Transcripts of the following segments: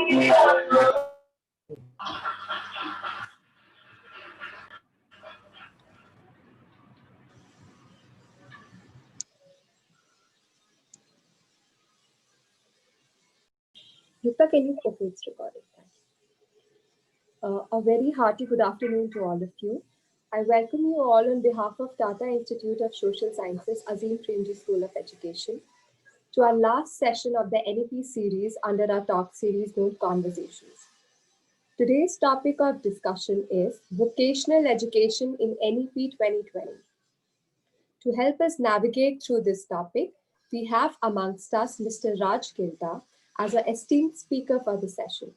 Yuta, can you okay, it's recording. A very hearty good afternoon to all of you. I welcome you all on behalf of Tata Institute of Social Sciences, Azim Premji School of Education, to our last session of the NEP series under our talk series known Conversations. Today's topic of discussion is Vocational Education in NEP 2020. To help us navigate through this topic, we have amongst us Mr. Raj Gilda as an esteemed speaker for the session.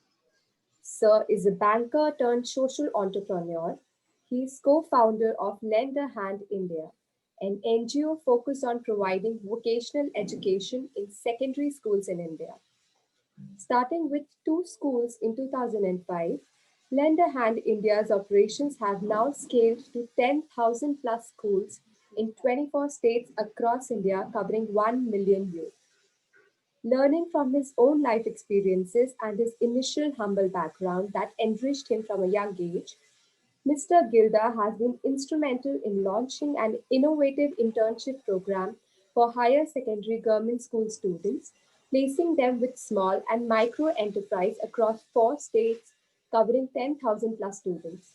Sir is a banker turned social entrepreneur. He is co-founder of Lend a Hand India, an NGO focused on providing vocational education in secondary schools in India. Starting with 2 schools in 2005, Lend a Hand India's operations have now scaled to 10,000 plus schools in 24 states across India, covering 1 million youth. Learning from his own life experiences and his initial humble background that enriched him from a young age, Mr. Gilda has been instrumental in launching an innovative internship program for higher secondary government school students, placing them with small and micro enterprise across 4 states, covering 10,000 plus students.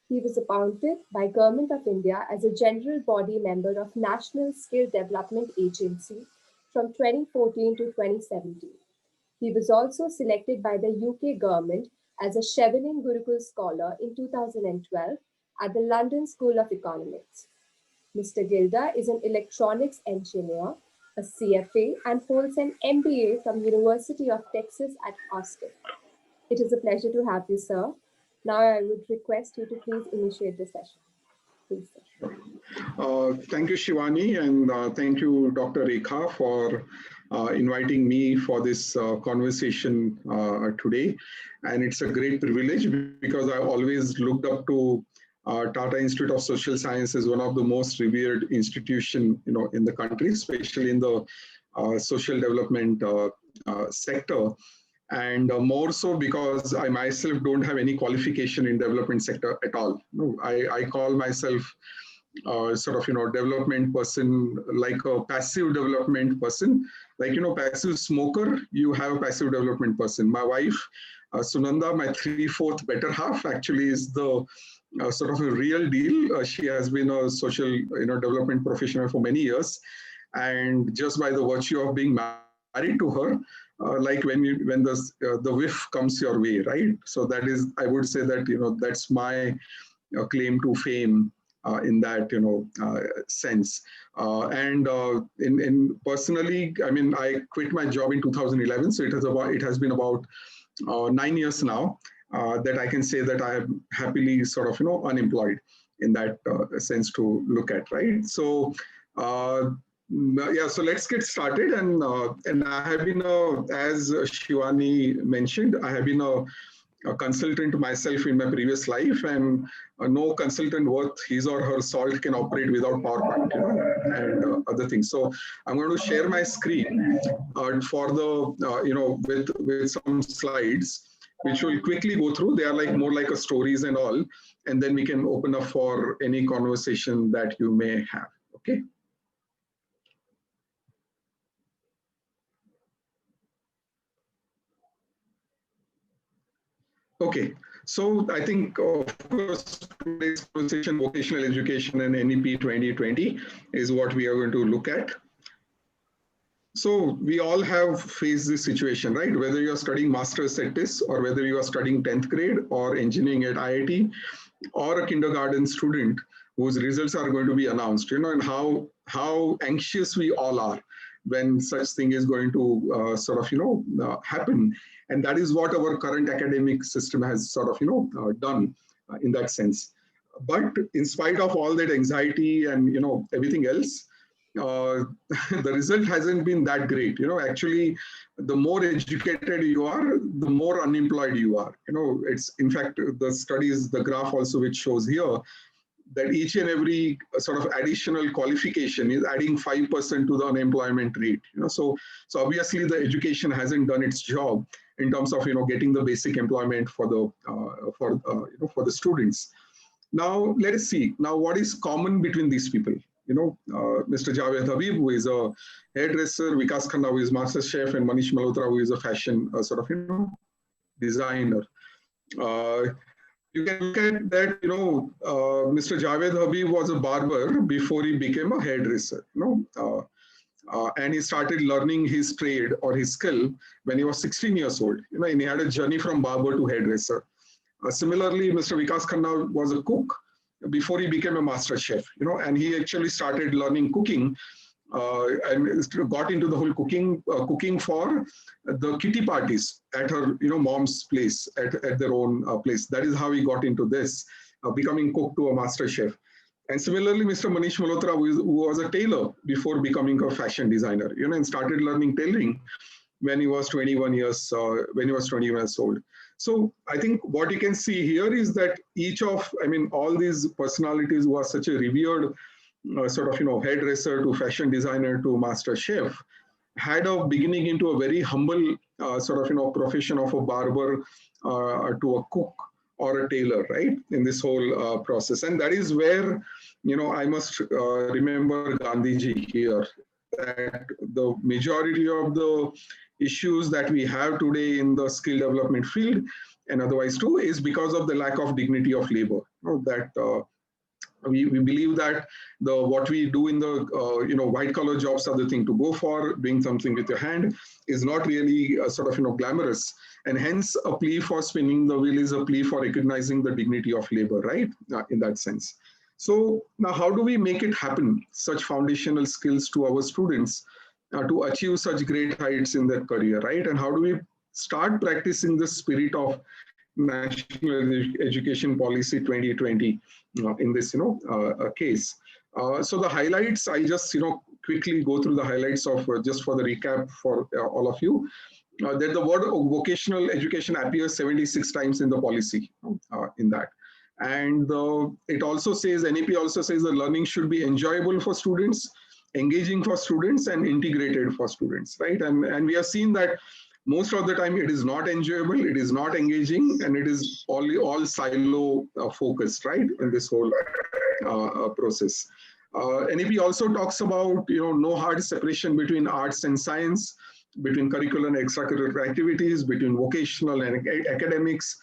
He was appointed by Government of India as a general body member of National Skill Development Agency from 2014 to 2017. He was also selected by the UK government as a Chevening Gurukul Scholar in 2012 at the London School of Economics. Mr. Gilda is an electronics engineer, a CFA, and holds an MBA from University of Texas at Austin. It is a pleasure to have you, sir. Now I would request you to please initiate the session. Please, sir. Thank you, Shivani, and thank you, Dr. Rekha, for inviting me for this conversation today. And it's a great privilege because I always looked up to Tata Institute of Social Science as one of the most revered institutions, in the country, especially in the social development sector. And more so because I myself don't have any qualification in development sector at all. No, I call myself development person, like a passive development person. Like, passive smoker, you have a passive development person. My wife, Sunanda, my 3/4 better half, actually is the sort of a real deal. She has been a social development professional for many years. And just by the virtue of being married to her, like when the whiff comes your way, right? So that is, I would say that, that's my claim to fame in that, sense. And in personally, I mean, I quit my job in 2011. So it has been about 9 years now that I can say that I am happily sort of, unemployed in that sense to look at, right? So, yeah, so let's get started. And I have been, as Shivani mentioned, I have been a consultant myself in my previous life, and no consultant worth his or her salt can operate without PowerPoint, and other things. So I'm going to share my screen for the, with some slides, which will quickly go through. They are like more like a stories and all, and then we can open up for any conversation that you may have. Okay. Okay, so I think, of course, today's conversation, vocational education and NEP 2020 is what we are going to look at. So we all have faced this situation, right? Whether you're studying master's at TISS, or whether you are studying 10th grade or engineering at IIT, or a kindergarten student whose results are going to be announced, and how anxious we all are when such thing is going to happen. And that is what our current academic system has sort of, done in that sense. But in spite of all that anxiety and, everything else, the result hasn't been that great. Actually, the more educated you are, the more unemployed you are. It's, in fact, the studies, the graph also which shows here, that each and every sort of additional qualification is adding 5% to the unemployment rate. So obviously the education hasn't done its job in terms of getting the basic employment for the students. Now let us see. Now what is common between these people? Mr. Javed Habib, who is a hairdresser, Vikas Khanna, who is master chef, and Manish Malhotra, who is a fashion designer. You can look at that, Mr. Javed Habib was a barber before he became a hairdresser, and he started learning his trade or his skill when he was 16 years old, and he had a journey from barber to hairdresser. Similarly, Mr. Vikas Khanna was a cook before he became a master chef, and he actually started learning cooking and got into the whole cooking for the kitty parties at her, mom's place, at their own place. That is how he got into this, becoming cook to a master chef. And similarly, Mr. Manish Malhotra, who was a tailor before becoming a fashion designer, and started learning tailoring when he was 21 years old. So I think what you can see here is that all these personalities who are such a revered hairdresser to fashion designer to master chef had a beginning into a very humble profession of a barber to a cook or a tailor, right, in this whole process. And that is where, I must remember Gandhiji here, that the majority of the issues that we have today in the skill development field and otherwise too is because of the lack of dignity of labor. We believe that what we do in the white collar jobs are the thing to go for. Doing something with your hand is not really glamorous, and hence a plea for spinning the wheel is a plea for recognizing the dignity of labor, right, in that sense. So now how do we make it happen, such foundational skills to our students to achieve such great heights in their career, right? And how do we start practicing the spirit of National Education Policy 2020 in this case? So the highlights, I just quickly go through the highlights of just for the recap for all of you. That the word vocational education appears 76 times in the policy in that. And it also says, NEP also says the learning should be enjoyable for students, engaging for students, and integrated for students, right? And we have seen that most of the time it is not enjoyable, it is not engaging, and it is all silo focused, right, in this whole process. NEP also talks about no hard separation between arts and science, between curricular and extracurricular activities, between vocational and academics.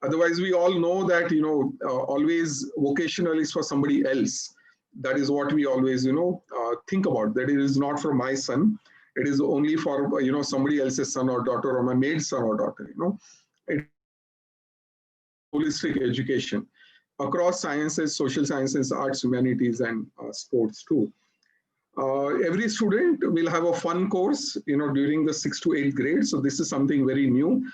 Otherwise, we all know that always vocational is for somebody else. That is what we always think about. That it is not for my son. It is only for somebody else's son or daughter, or my maid's son or daughter. It holistic education across sciences, social sciences, arts, humanities, and sports too. Every student will have a fun course, during the 6th to 8th grade. So this is something very new,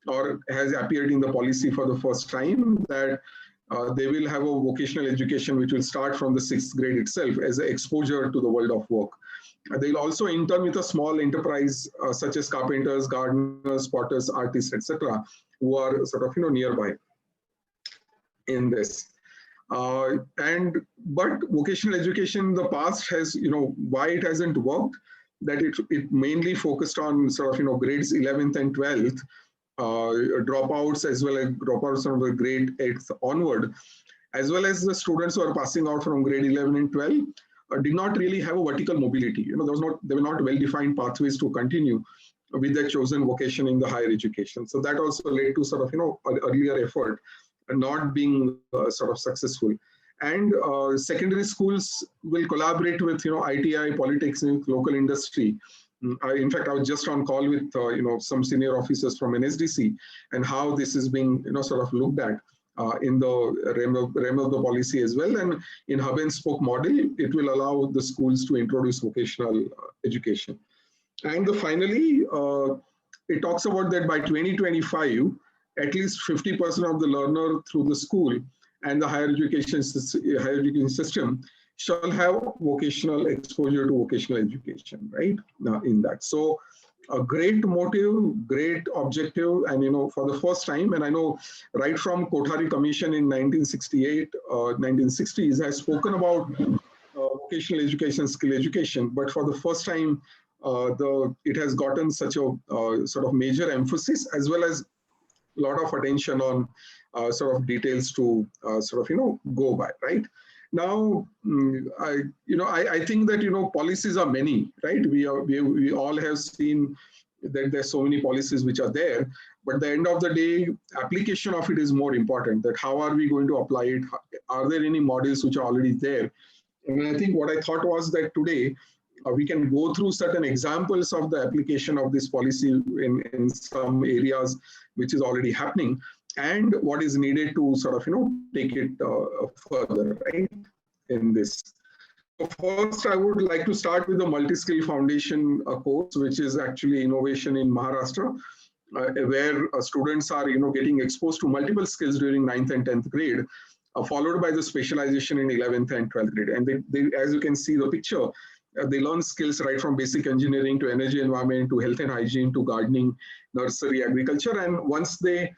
or has appeared in the policy for the first time, that they will have a vocational education which will start from the 6th grade itself as an exposure to the world of work. They'll also intern with a small enterprise such as carpenters, gardeners, potters, artists, etc., who are nearby in this. But vocational education in the past has, why it hasn't worked, that it mainly focused on grades 11th and 12th, dropouts, as well as dropouts from the grade 8th onward, as well as the students who are passing out from grade 11 and 12 did not really have a vertical mobility. There were not well-defined pathways to continue with their chosen vocation in the higher education. So that also led to earlier effort not being successful. And secondary schools will collaborate with ITI, Polytechnic, local industry. In fact, I was just on call with some senior officers from NSDC, and how this is being looked at in the realm of the policy as well. And in hub and spoke model, it will allow the schools to introduce vocational education. And finally, it talks about that by 2025, at least 50% of the learner through the school and the higher education system shall have vocational exposure to vocational education, right? In that. So a great motive, great objective, and for the first time, and I know right from Kothari Commission in 1968, 1960s has spoken about vocational education, skill education, but for the first time, it has gotten such a sort of major emphasis as well as a lot of attention on sort of details to sort of go by, right? Now, I think that policies are many, right? We all have seen that there's so many policies which are there, but at the end of the day, application of it is more important. That how are we going to apply it? Are there any models which are already there? And I think what I thought was that today we can go through certain examples of the application of this policy in some areas which is already happening, and what is needed to sort of take it further, right, in this. So first, I would like to start with the multi-skill foundation course, which is actually innovation in Maharashtra, where students are getting exposed to multiple skills during 9th and 10th grade, followed by the specialization in 11th and 12th grade. And they as you can see the picture, they learn skills right from basic engineering to energy environment to health and hygiene to gardening, nursery, agriculture. And once they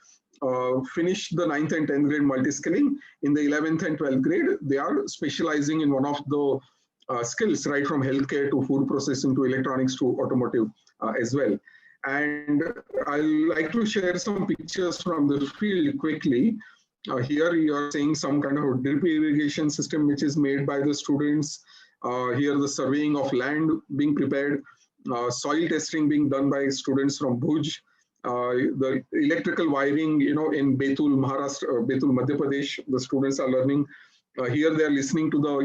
finish the 9th and 10th grade multi-skilling, in the 11th and 12th grade, they are specializing in one of the skills, right from healthcare to food processing to electronics to automotive as well. And I'd like to share some pictures from the field quickly. Here you are seeing some kind of drip irrigation system which is made by the students. Here the surveying of land being prepared, soil testing being done by students from Bhuj, the electrical wiring, in Betul, Maharashtra, Betul, Madhya Pradesh, the students are learning. Here they are listening to the,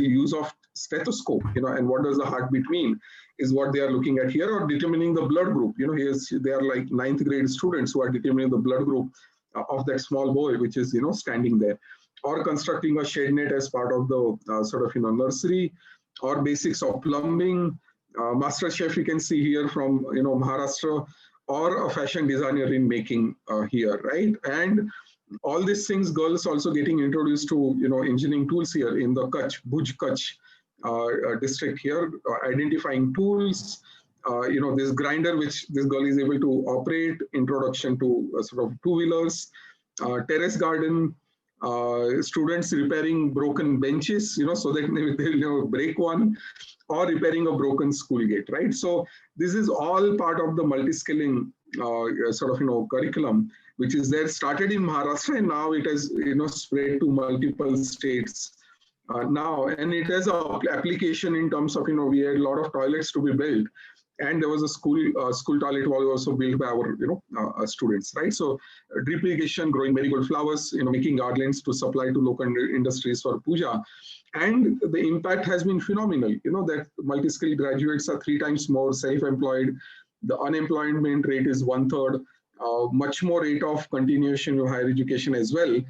use of stethoscope, and what does the heartbeat mean is what they are looking at here, or determining the blood group. They are like 9th grade students who are determining the blood group of that small boy, which is, standing there, or constructing a shade net as part of the sort of, nursery, or basics of plumbing. Master chef you can see here from, Maharashtra, or a fashion designer in making here, right? And all these things, girls also getting introduced to, engineering tools here in the Kutch, Bhuj Kutch district here, identifying tools, this grinder which this girl is able to operate, introduction to sort of two-wheelers, terrace garden, students repairing broken benches, so that they'll break one, or repairing a broken school gate, right? So this is all part of the multi-skilling sort of, curriculum, which is there, started in Maharashtra, and now it has, spread to multiple states now. And it has an application in terms of, we had a lot of toilets to be built. And there was a school toilet was also built by our, students, right? So drip irrigation, growing marigold flowers, making garlands to supply to local industries for puja. And the impact has been phenomenal, that multi-skilled graduates are 3 times more self-employed. The unemployment rate is 1/3, much more rate of continuation of higher education as well,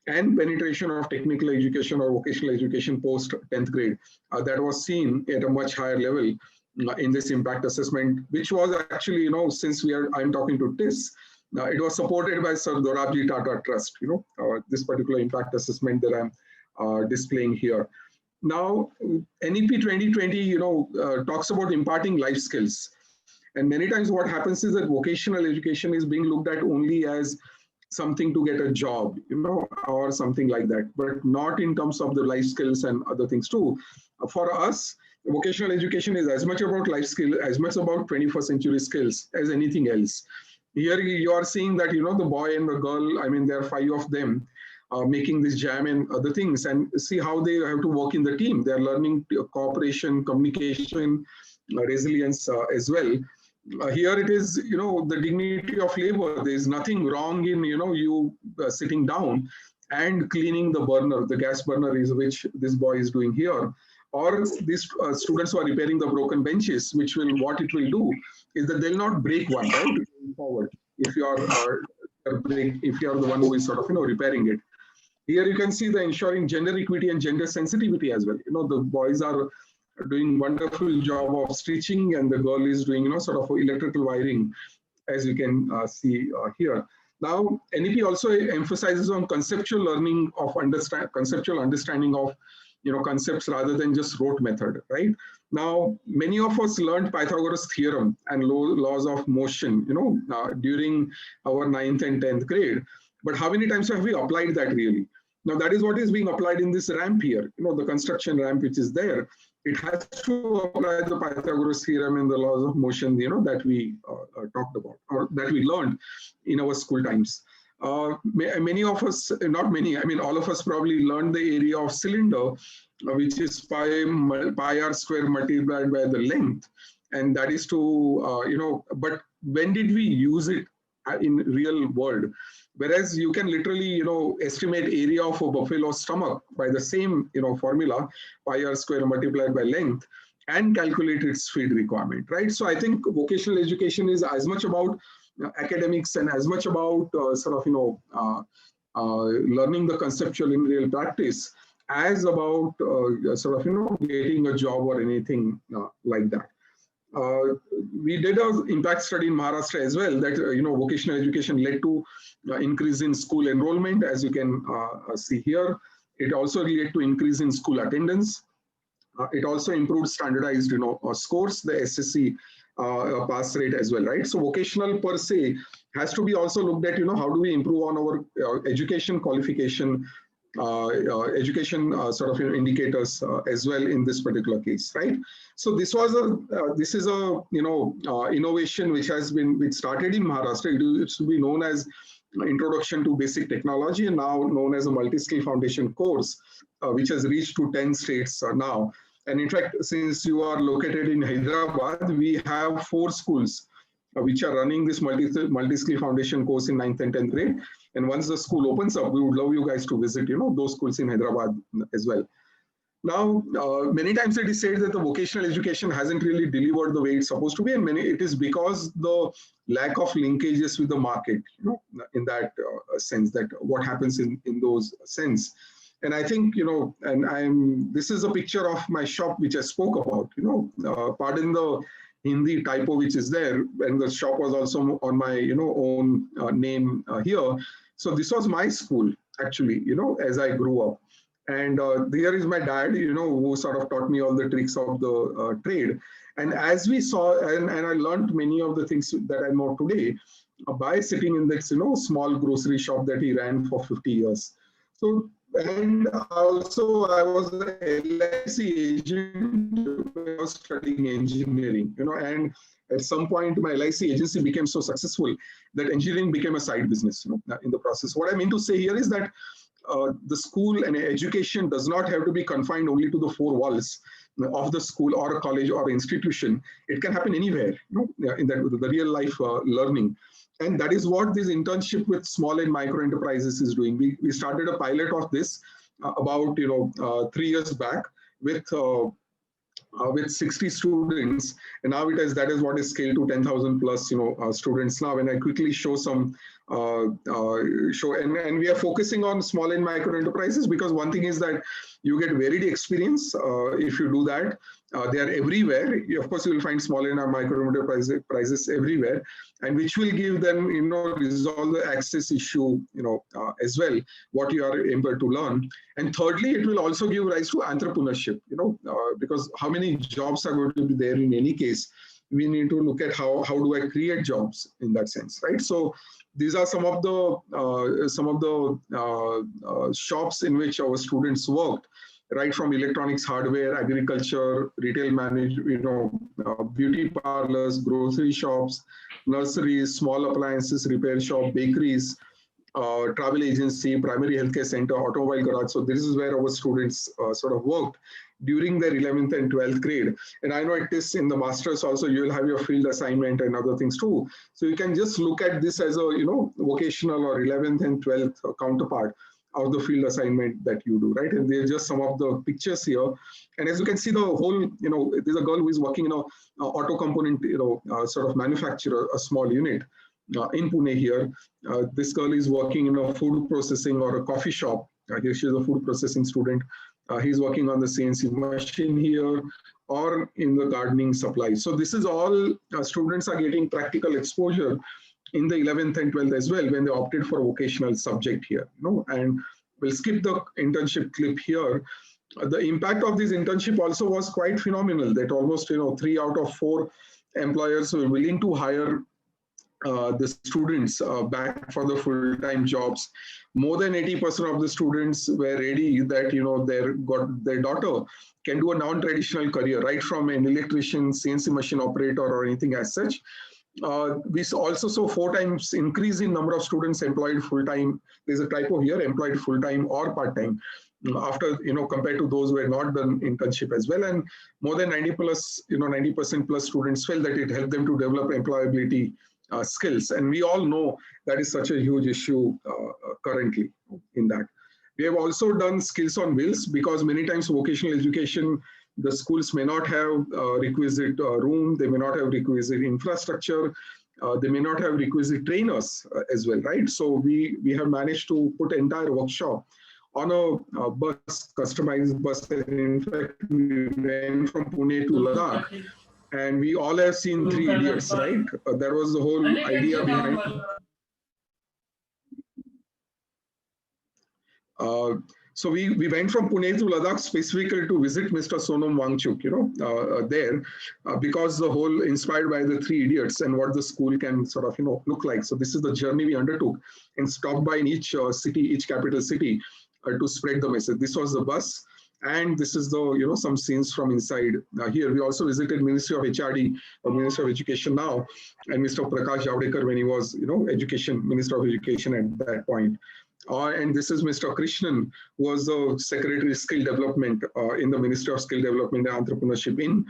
and penetration of technical education or vocational education post 10th grade. That was seen at a much higher level in this impact assessment, which was actually, since I'm talking to TISS, it was supported by Sir Dorabji Tata Trust, this particular impact assessment that I'm displaying here. Now, NEP 2020, talks about imparting life skills. And many times what happens is that vocational education is being looked at only as something to get a job, or something like that, but not in terms of the life skills and other things too. For us, vocational education is as much about life skill, as much about 21st century skills as anything else. Here you are seeing that, the boy and the girl, there are 5 of them making this jam and other things, and see how they have to work in the team. They're learning cooperation, communication, resilience as well. Here it is, the dignity of labor. There is nothing wrong in, you sitting down and cleaning the burner, the gas burner is which this boy is doing here. Or these students who are repairing the broken benches, what it will do is that they'll not break one, right, going forward, if you are the one who is sort of, repairing it. Here you can see the ensuring gender equity and gender sensitivity as well. The boys are doing wonderful job of stitching, and the girl is doing, sort of electrical wiring, as you can see here. Now, NEP also emphasizes on conceptual learning of conceptual understanding of, concepts rather than just rote method, right? Now, many of us learned Pythagoras theorem and laws of motion, during our 9th and 10th grade. But how many times have we applied that really? Now, that is what is being applied in this ramp here, the construction ramp which is there. It has to apply the Pythagoras theorem and the laws of motion, that we talked about or that we learned in our school times. Many of us, not many, I mean, all of us probably learned the area of cylinder, which is pi r square multiplied by the length. And that is to, but when did we use it in real world? Whereas you can literally, estimate area of a buffalo stomach by the same, formula, pi r square multiplied by length, and calculate its feed requirement, right? So I think vocational education is as much about academics and as much about learning the conceptual in real practice as about getting a job or anything like that. We did an impact study in Maharashtra as well that vocational education led to increase in school enrollment, as you can see here. It also led to increase in school attendance. It also improved standardized scores, the SSC pass rate as well, right? So vocational per se has to be also looked at, how do we improve on our education qualification, education indicators as well in this particular case, right? So this was this is a innovation which started in Maharashtra. It should be known as Introduction to Basic Technology, and now known as a multi-skill foundation course, which has reached to 10 states now. And in fact, since you are located in Hyderabad, we have 4 schools which are running this multi-skill foundation course in 9th and 10th grade. And once the school opens up, we would love you guys to visit, those schools in Hyderabad as well. Now, many times it is said that the vocational education hasn't really delivered the way it's supposed to be, and it is because the lack of linkages with the market, in that sense, that what happens in those sense. And I think, this is a picture of my shop, which I spoke about, pardon the Hindi typo which is there, and the shop was also on my, own name here. So this was my school, actually, as I grew up. And there is my dad, who sort of taught me all the tricks of the trade. And as we saw, and I learned many of the things that I know today by sitting in this, small grocery shop that he ran for 50 years. So, and also I was an LIC agent when I was studying engineering, and at some point my LIC agency became so successful that engineering became a side business, in the process. What I mean to say here is that the school and education does not have to be confined only to the 4 walls of the school or a college or institution. It can happen anywhere, in the real life learning. And that is what this internship with small and micro enterprises is doing. We started a pilot of this about 3 years back with 60 students, and now that is what is scaled to 10,000 plus students now. And I quickly show some and we are focusing on small and micro enterprises because one thing is that you get varied experience if you do that. They are everywhere. Of course, you will find small and micro enterprises everywhere, and which will give them, resolve the access issue, as well, what you are able to learn. And thirdly, it will also give rise to entrepreneurship, because how many jobs are going to be there in any case? We need to look at how do I create jobs in that sense, right? So these are some of the shops in which our students worked, right from electronics, hardware, agriculture, retail management, beauty parlors, grocery shops, nurseries, small appliances, repair shop, bakeries, travel agency, primary healthcare center, automobile garage. So this is where our students sort of worked during their 11th and 12th grade. And I know at TISS in the masters also, you will have your field assignment and other things too. So you can just look at this as a, vocational or 11th and 12th counterpart of the field assignment that you do, right? And there's just some of the pictures here. And as you can see, the whole, there's a girl who is working in a auto component, sort of manufacturer, a small unit in Pune here. This girl is working in a food processing or a coffee shop. Here she's a food processing student. He's working on the CNC machine here or in the gardening supply. So this is all students are getting practical exposure in the 11th and 12th as well when they opted for a vocational subject here. And we'll skip the internship clip here. The impact of this internship also was quite phenomenal, that almost 3 out of 4 employers were willing to hire the students back for the full-time jobs. More than 80% of the students were ready that their daughter can do a non-traditional career, right from an electrician, CNC machine operator, or anything as such. We also saw 4 times increase in number of students employed full-time. There's a typo here, employed full-time or part-time, after compared to those who had not done internship as well. And more than 90% plus students felt that it helped them to develop employability skills. And we all know that is such a huge issue currently in that. We have also done skills on wheels, because many times vocational education, the schools may not have requisite room, they may not have requisite infrastructure, they may not have requisite trainers as well, right? So we have managed to put entire workshop on a bus, customized bus. And in fact, we went from Pune to Ladakh, and we all have seen Three Idiots, right? That was the whole idea behind. So we went from Pune to Ladakh specifically to visit Mr. Sonam Wangchuk, there, because the whole inspired by the Three Idiots and what the school can sort of, look like. So this is the journey we undertook, and stopped by in each city, each capital city, to spread the message. This was the bus. And this is the, some scenes from inside. Here, we also visited Ministry of HRD, or Ministry of Education now, and Mr. Prakash Javadekar when he was, Minister of Education at that point. And this is Mr. Krishnan, who was the Secretary of Skill Development in the Ministry of Skill Development and Entrepreneurship in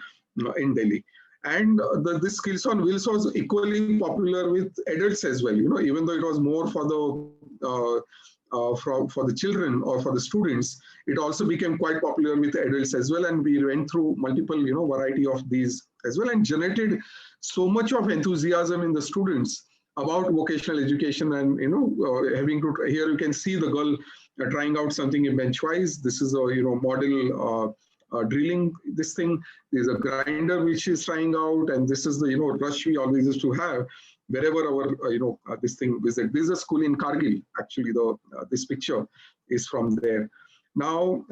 Delhi. And this Skills on Wheels was equally popular with adults as well. Even though it was more for the for the children or for the students, it also became quite popular with adults as well. And we went through multiple, variety of these as well, and generated so much of enthusiasm in the students about vocational education. And having to, here you can see the girl trying out something in benchwise. This is a model drilling this thing. There's a grinder which she's trying out, and this is the rush we always used to have wherever our this thing visit. This is a school in Kargil. Actually, this picture is from there. Now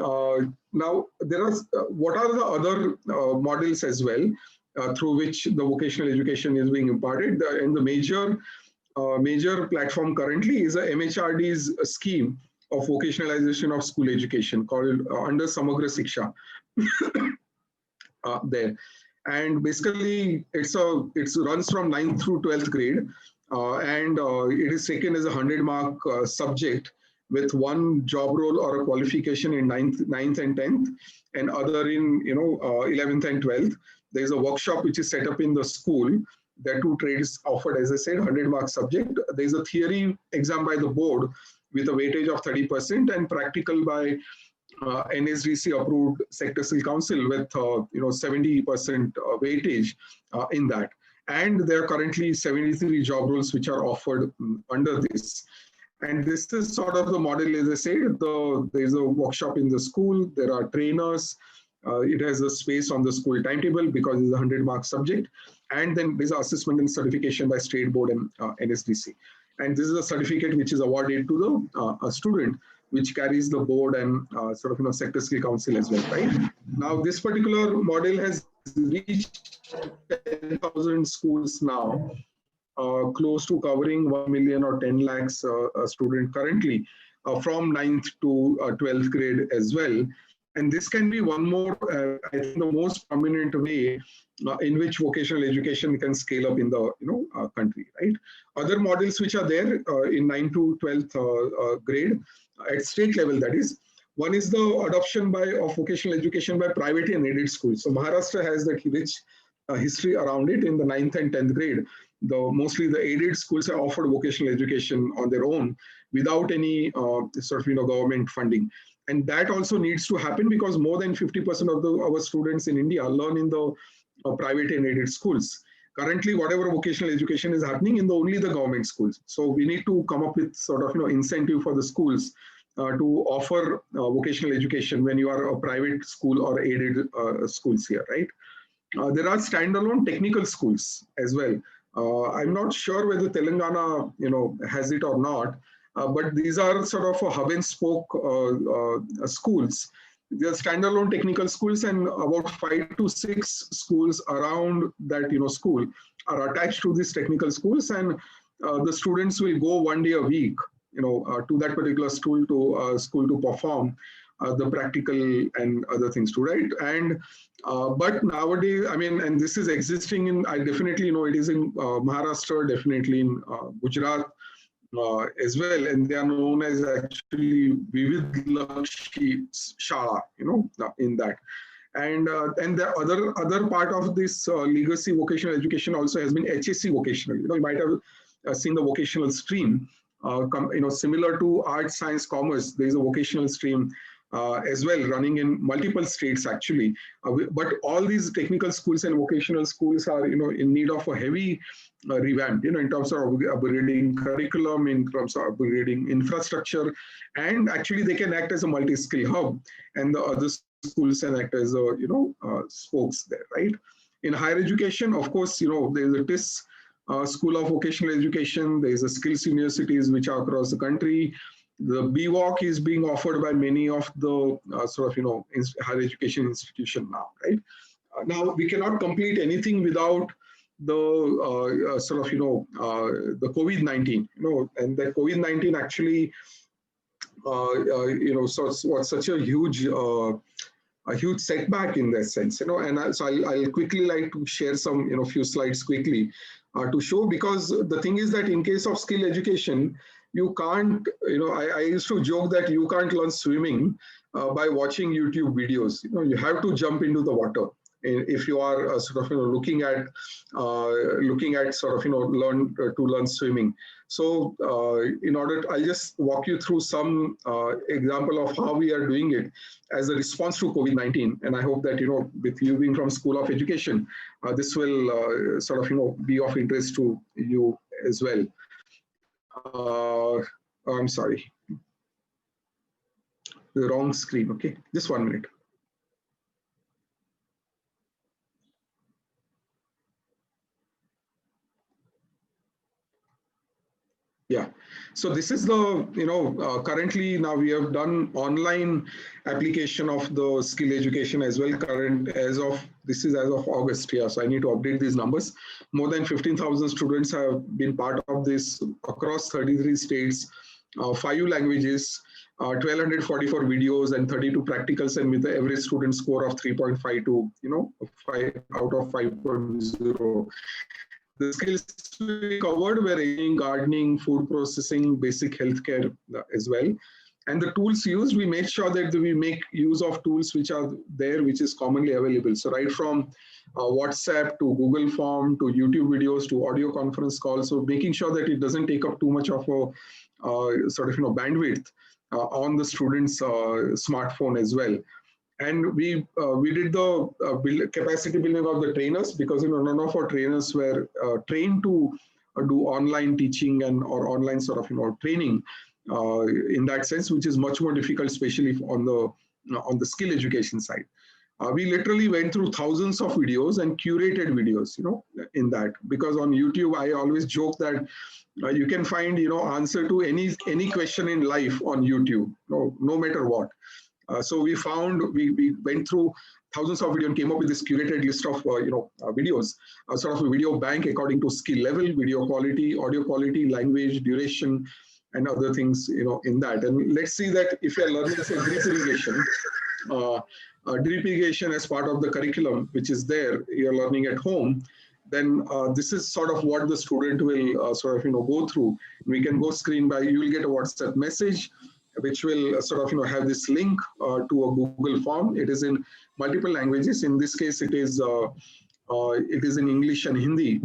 there are what are the other models as well through which the vocational education is being imparted, and the major platform currently is a MHRD's scheme of vocationalization of school education called under Samagra Shiksha there. And basically it runs from 9th through 12th grade, and it is taken as a 100-mark subject with one job role or a qualification in 9th and 10th, and other in 11th and 12th. There is a workshop which is set up in the school. There are 2 trades offered, as I said, 100-mark subject. There is a theory exam by the board with a weightage of 30%, and practical by NSDC approved Sector Skill Council with 70% weightage in that. And there are currently 73 job roles which are offered under this. And this is sort of the model, as I said. There is a workshop in the school. There are trainers. It has a space on the school timetable because it's a 100-mark subject. And then there's assessment and certification by State Board and NSDC. And this is a certificate which is awarded to the student, which carries the board and Sector Skill Council as well, right? Now, this particular model has reached 10,000 schools now, close to covering 1 million or 10 lakhs students currently from 9th to 12th grade as well. And this can be one more, I think, the most prominent way in which vocational education can scale up in the country, right? Other models which are there in 9th to 12th grade at state level, that is, one is the adoption of vocational education by private and aided schools. So Maharashtra has that rich history around it. In the 9th and 10th grade, mostly the aided schools are offered vocational education on their own without any government funding. And that also needs to happen because more than 50% of our students in India learn in the private and aided schools. Currently, whatever vocational education is happening in only the government schools. So we need to come up with incentive for the schools to offer vocational education when you are a private school or aided schools here, right? There are standalone technical schools as well. I'm not sure whether Telangana, has it or not, but these are sort of a hub and spoke schools there are standalone technical schools, and about 5 to 6 schools around that school are attached to these technical schools, and the students will go 1 day a week to that particular school to perform the practical and other things to write. And but nowadays, I mean, and this is existing in, I definitely know it is in Maharashtra, definitely in Gujarat as well, and they are known as actually Vivid Lakshi Shala, in that. And the other part of this legacy vocational education also has been HSC vocational. You might have seen the vocational stream. Similar to arts, science, commerce, there is a vocational stream as well, running in multiple states actually. But all these technical schools and vocational schools are, in need of a heavy revamp, in terms of upgrading curriculum, in terms of upgrading infrastructure, and actually they can act as a multi-skill hub, and the other schools can act as spokes there, right? In higher education, of course, there is a TISS School of Vocational Education. There is a skills universities which are across the country. The BVOC is being offered by many of the higher education institution now, right? Now we cannot complete anything without the the COVID-19, and that COVID-19 actually, was such a huge setback in that sense, and so I'll quickly like to share some, few slides quickly to show, because the thing is that in case of skill education, you can't, I used to joke that you can't learn swimming by watching YouTube videos. You have to jump into the water if you are looking at learn swimming. So I'll just walk you through some example of how we are doing it as a response to COVID-19. And I hope that, with you being from School of Education, this will be of interest to you as well. I'm sorry, the wrong screen. Okay, just 1 minute. Yeah, so this is the, currently now we have done online application of the skill education as well. This is as of August, yeah, so I need to update these numbers. More than 15,000 students have been part of this across 33 states, 5 languages, 1,244 videos and 32 practicals, and with the average student score of 3.5 to 5 out of 5.0. The skills we covered were gardening, food processing, basic healthcare as well. And the tools used, we made sure that we make use of tools which are there, which is commonly available. So right from WhatsApp to Google Form to YouTube videos to audio conference calls. So making sure that it doesn't take up too much of a bandwidth on the student's smartphone as well. And we did the capacity building of the trainers, because none of our trainers were trained to do online teaching or online training in that sense, which is much more difficult, especially on the skill education side. We literally went through thousands of videos and curated videos, in that, because on YouTube I always joke that you can find answer to any question in life on YouTube, no matter what. So we went through thousands of videos and came up with this curated list of videos, sort of a video bank according to skill level, video quality, audio quality, language, duration, and other things in that. And let's see that if you are learning, say, drip irrigation as part of the curriculum, which is there, you're learning at home, then this is sort of what the student will go through. We can go screen by, you will get a WhatsApp message, which will have this link to a Google form. It is in multiple languages. In this case, it is in English and Hindi.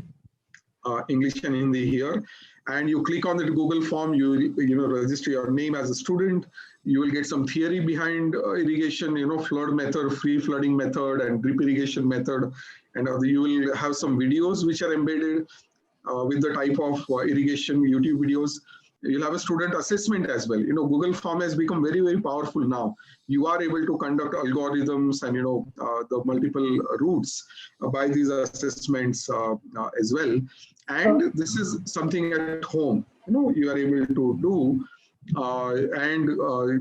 Here, and you click on the Google form. You register your name as a student. You will get some theory behind irrigation, flood method, free flooding method, and drip irrigation method, and you will have some videos which are embedded with the type of irrigation YouTube videos. You'll have a student assessment as well. Google form has become very, very powerful now. You are able to conduct algorithms and, the multiple routes by these assessments as well. And this is something at home, you are able to do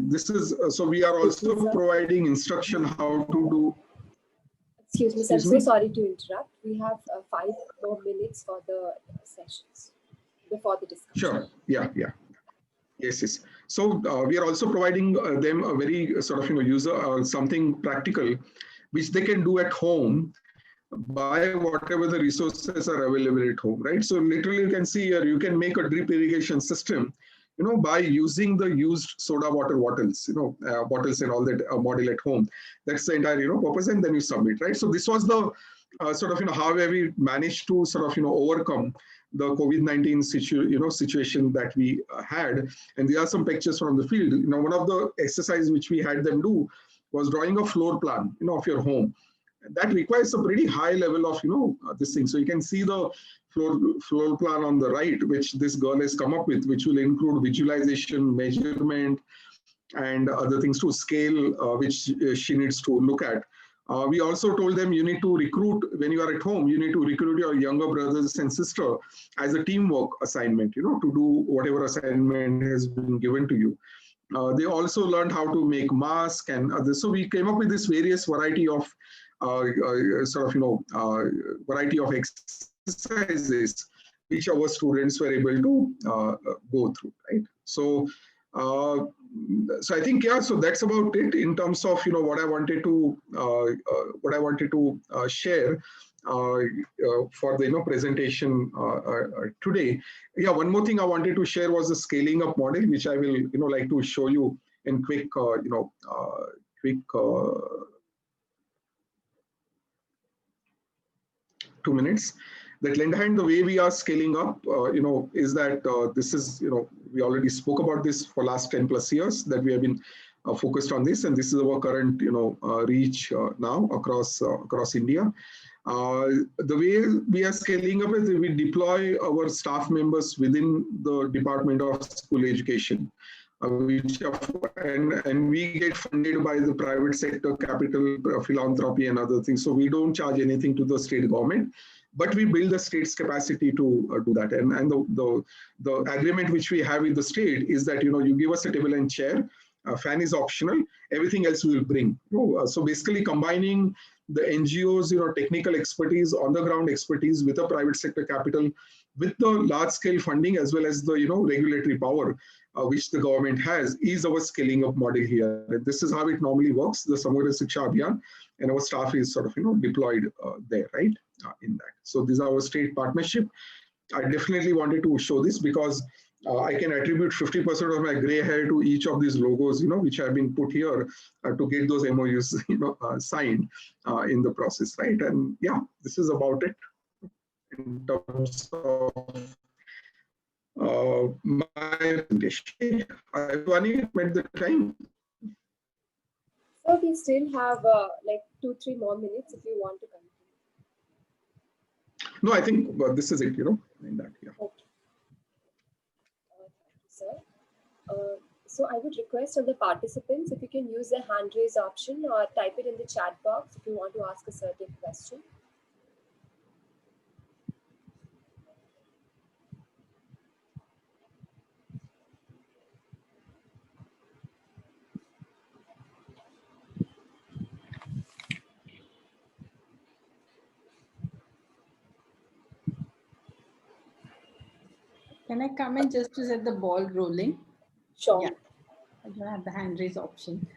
This is, so we are also providing instruction how to do. Excuse me, sir. I'm so sorry to interrupt. We have 5 more minutes for the sessions before the discussion. Sure. Yeah. Yes. So we are also providing them a very sort of user something practical, which they can do at home by whatever the resources are available at home, right? So literally, you can see here, you can make a drip irrigation system, by using the used soda water bottles, bottles and all that model at home. That's the entire, purpose, and then you submit, right? So this was the sort of, how we managed to sort of, overcome the COVID-19 situation that we had. And there are some pictures from the field. One of the exercises which we had them do was drawing a floor plan, of your home. That requires a pretty high level of, this thing. So you can see the floor plan on the right, which this girl has come up with, which will include visualization, measurement, and other things to scale, which she needs to look at. We also told them you need to recruit, when you are at home, you need to recruit your younger brothers and sister as a teamwork assignment, to do whatever assignment has been given to you. They also learned how to make masks and others. So we came up with this various variety of variety of exercises which our students were able to go through, right? So I think, yeah, so that's about it in terms of what I wanted to share for the presentation today. Yeah, one more thing I wanted to share was the scaling up model, which I will like to show you in quick 2 minutes. That lend hand, the way we are scaling up, is that this is, we already spoke about this for last 10 plus years that we have been focused on this, and this is our current, reach now across India. The way we are scaling up is we deploy our staff members within the Department of School Education, and we get funded by the private sector, capital, philanthropy, and other things. So we don't charge anything to the state government, but we build the state's capacity to do that. And the agreement which we have with the state is that you give us a table and chair. Fan is optional. Everything else we will bring. So basically combining the NGOs, technical expertise, on the ground expertise with the private sector capital, with the large scale funding as well as the regulatory power which the government has, is our scaling up model here. And this is how it normally works. The Samogra Shiksha Abhiyan, and our staff is sort of deployed there, right, in that. So these are our state partnership. I definitely wanted to show this because I can attribute 50% of my gray hair to each of these logos, which have been put here to get those MOUs, signed in the process, right? And yeah, this is about it in terms of my presentation. Vani, at the time. So we still have like 2-3 more minutes if you want to continue. No, I think this is it, in that, yeah. Okay. Thank you, sir. So I would request all the participants if you can use the hand raise option or type it in the chat box if you want to ask a certain question. Can I come in just to set the ball rolling? Sure. Yeah. I don't have the hand raise option.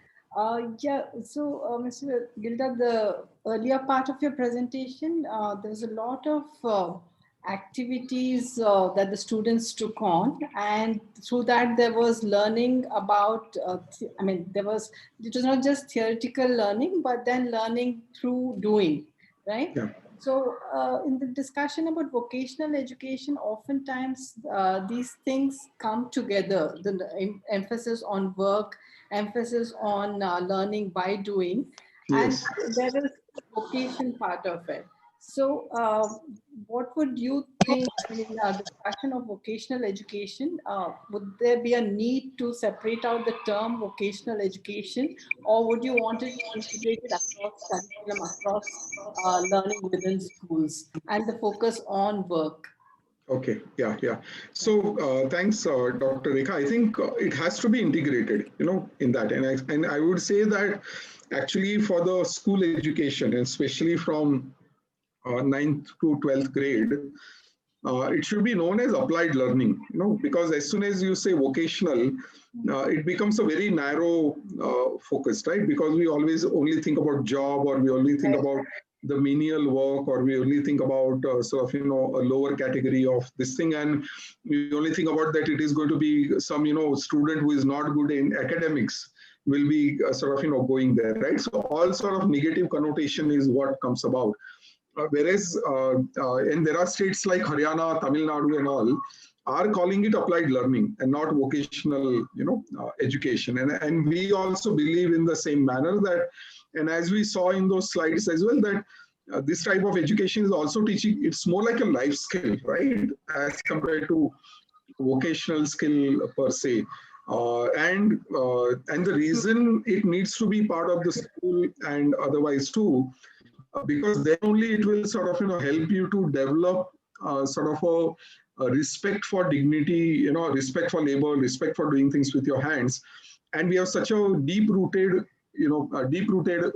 Yeah, so Mr. Gilda, the earlier part of your presentation, there was a lot of activities that the students took on, and through that there was learning about, it was not just theoretical learning, but then learning through doing, right? Yeah. So in the discussion about vocational education, oftentimes these things come together, the emphasis on work, emphasis on learning by doing, Yes. and there is the vocation part of it. So what would you think in the discussion of vocational education? Would there be a need to separate out the term vocational education, or would you want it integrated across curriculum, across learning within schools, and the focus on work? Okay, yeah. So thanks, Dr. Rekha. I think it has to be integrated, in that. And I would say that actually for the school education, and especially from 9th to 12th grade, it should be known as applied learning, because as soon as you say vocational, it becomes a very narrow focus, right? Because we always only think about job, or we only think Right. about the menial work, or we only think about sort of, a lower category of this thing. And we only think about that it is going to be some, student who is not good in academics will be sort of, going there, right? So all sort of negative connotation is what comes about. And there are states like Haryana, Tamil Nadu, and all are calling it applied learning and not vocational, education. And we also believe in the same manner that, and as we saw in those slides as well, that this type of education is also teaching. It's more like a life skill, right, as compared to vocational skill per se. And the reason it needs to be part of the school and otherwise too, because then only it will sort of help you to develop sort of a respect for dignity, respect for labor, respect for doing things with your hands. And we have such a deep rooted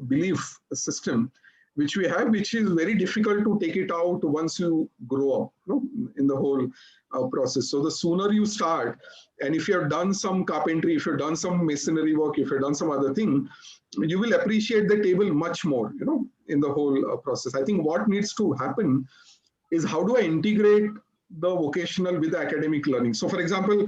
belief system which we have, which is very difficult to take it out once you grow up, in the whole process. So the sooner you start, and if you have done some carpentry, if you've done some masonry work, if you've done some other thing, you will appreciate the table much more, in the whole process. I think what needs to happen is, how do I integrate the vocational with the academic learning? So for example,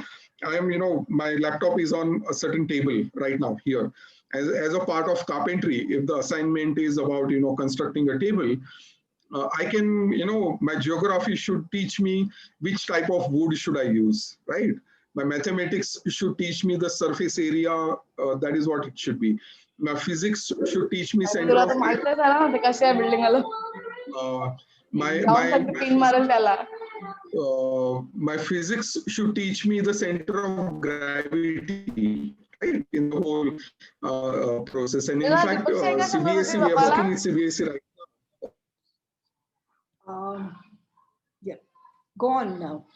my laptop is on a certain table right now here. As a part of carpentry, if the assignment is about, constructing a table, I can, my geography should teach me which type of wood should I use, right? My mathematics should teach me the surface area, that is what it should be. My physics should teach me center of uh, my physics should teach me the center of gravity, right, in the whole process. And in fact, CBSE, we are working with CBSE right. Um, yeah, go on now.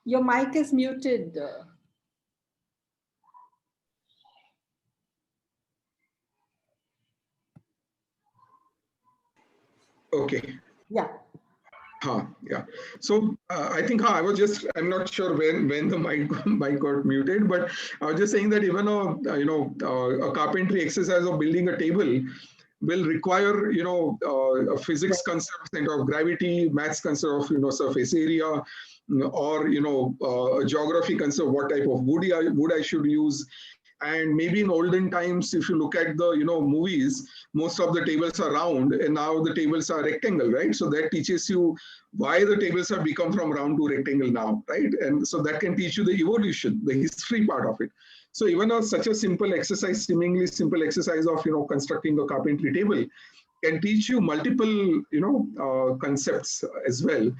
Your mic is muted. Okay. Yeah. Yeah. So I think I'm not sure when the mic got muted, but I was just saying that even a carpentry exercise of building a table will require, a physics concept, center of gravity, maths concept of, surface area, or, a geography concept, what type of wood I should use. And maybe in olden times, if you look at the, movies, most of the tables are round, and now the tables are rectangle, right? So that teaches you why the tables have become from round to rectangle now, right? And so that can teach you the evolution, the history part of it. So even such a simple exercise, seemingly simple exercise of, constructing a carpentry table, can teach you multiple, concepts as well.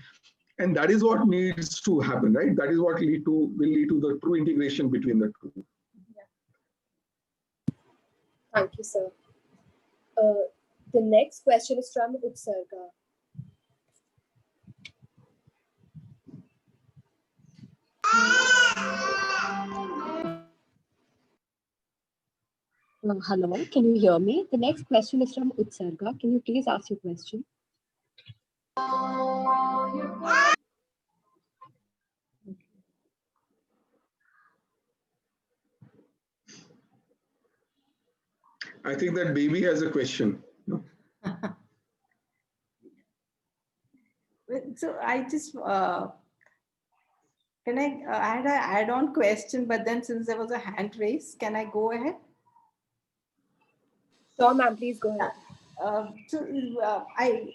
And that is what needs to happen, right? That is what will lead to the true integration between the two. Thank you, sir. The next question is from Utsarga. Hello, can you hear me? The next question is from Utsarga. Can you please ask your question? I think that baby has a question. So I just can I had an add-on question, but then since there was a hand raise, can I go ahead? Sure, ma'am, please go ahead. I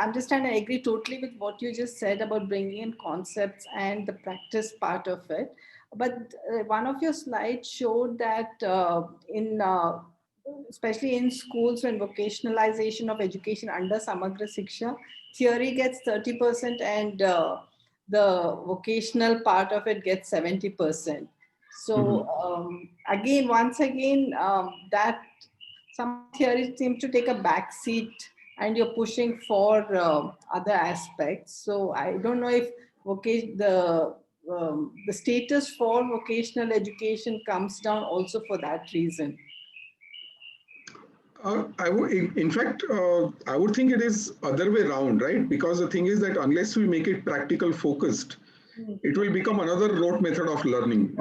understand, I agree totally with what you just said about bringing in concepts and the practice part of it. But one of your slides showed that especially in schools, when vocationalization of education under Samagra Shiksha, theory gets 30% and the vocational part of it gets 70%. So once again, that some theories seem to take a back seat and you're pushing for other aspects. So I don't know if the status for vocational education comes down also for that reason? In fact, I would think it is other way around, right? Because the thing is that unless we make it practical focused, it will become another rote method of learning,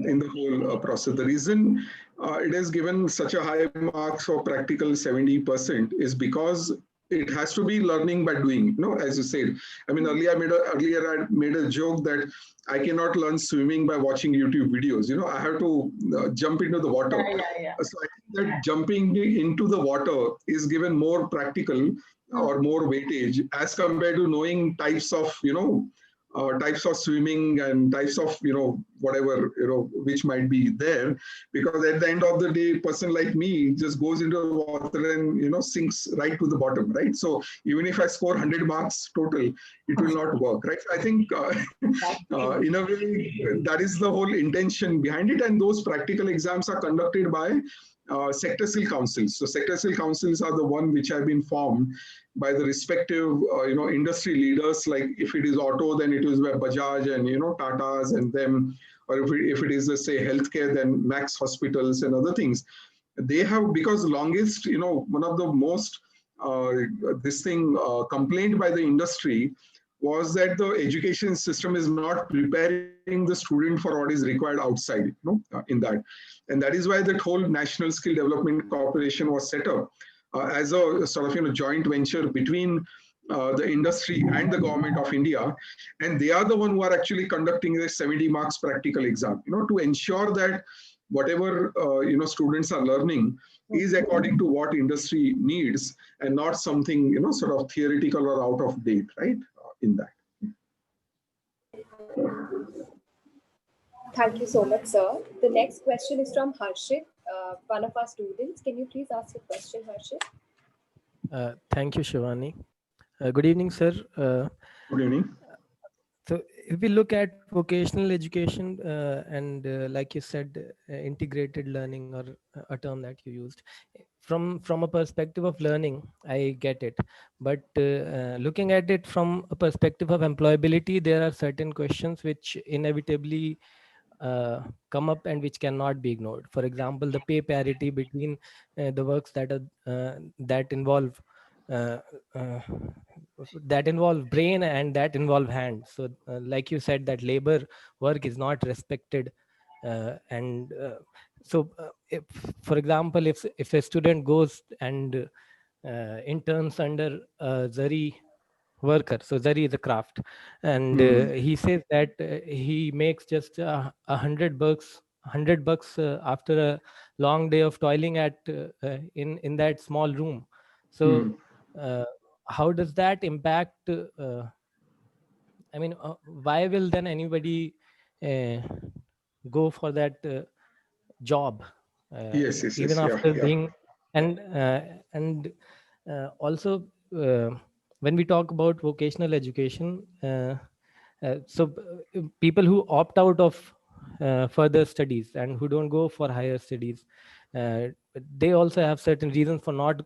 in the whole process. The reason it has given such a high marks for practical 70% is because it has to be learning by doing, as you said. I mean, earlier I made a joke that I cannot learn swimming by watching YouTube videos. I have to jump into the water. Yeah. So I think that jumping into the water is given more practical or more weightage as compared to knowing types of swimming and types of whatever which might be there, because at the end of the day, person like me just goes into the water and sinks right to the bottom, right? So even if I score 100 marks total, it will not work, right? I think in a way that is the whole intention behind it, and those practical exams are conducted by sector-skill councils. So sector-skill councils are the one which have been formed by the respective industry leaders. Like if it is auto, then it is by Bajaj and Tata's and them, or if it is say healthcare, then Max Hospitals and other things. They have, because longest one of the most complained by the industry was that the education system is not preparing the student for what is required outside, in that. And that is why that whole National Skill Development Corporation was set up as a sort of joint venture between the industry and the government of India, and they are the one who are actually conducting the 70 marks practical exam, to ensure that whatever students are learning is according to what industry needs and not something sort of theoretical or out of date, right? In that. Thank you so much, sir. The next question is from Harshit, one of our students. Can you please ask your question, Harshit? Thank you, Shivani. Good evening, sir. Good evening. So if we look at vocational education and like you said, integrated learning, or a term that you used, from a perspective of learning, I get it. But looking at it from a perspective of employability, there are certain questions which inevitably come up and which cannot be ignored. For example, the pay parity between the works that involve uh, uh, brain and that involve hand. So like you said, that labor work is not respected, and if, for example, if a student goes and interns under Zari worker, so Zari is a craft, and he says that he makes just $100 after a long day of toiling at in that small room. So uh, how does that impact I mean, why will then anybody uh, go for that job, even Yes, after yeah. being, and also when we talk about vocational education, people who opt out of further studies and who don't go for higher studies, uh, they also have certain reasons for not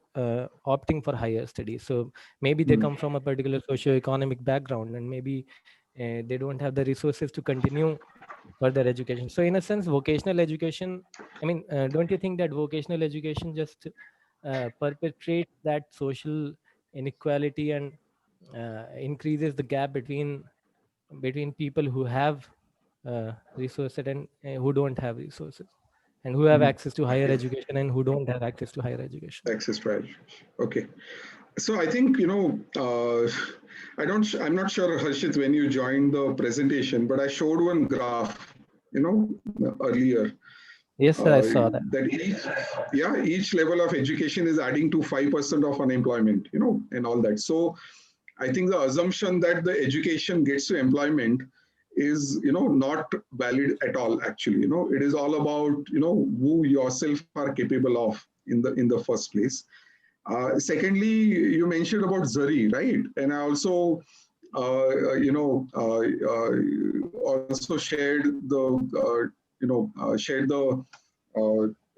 opting for higher studies. So maybe they come from a particular socio-economic background, and maybe they don't have the resources to continue further education. So in a sense, vocational education, I mean, don't you think that vocational education just perpetrates that social inequality and increases the gap between people who have resources and who don't have resources, and who have access to higher education and who don't have access to higher education? Access to education. Okay. So I think, I'm not sure, Harshit, when you joined the presentation, but I showed one graph, earlier. Yes, sir, I saw that. That each level of education is adding to 5% of unemployment, and all that. So I think the assumption that the education gets to employment is, not valid at all. Actually, it is all about, who yourself are capable of in the first place. Secondly, you mentioned about Zari, right? And I also, also shared the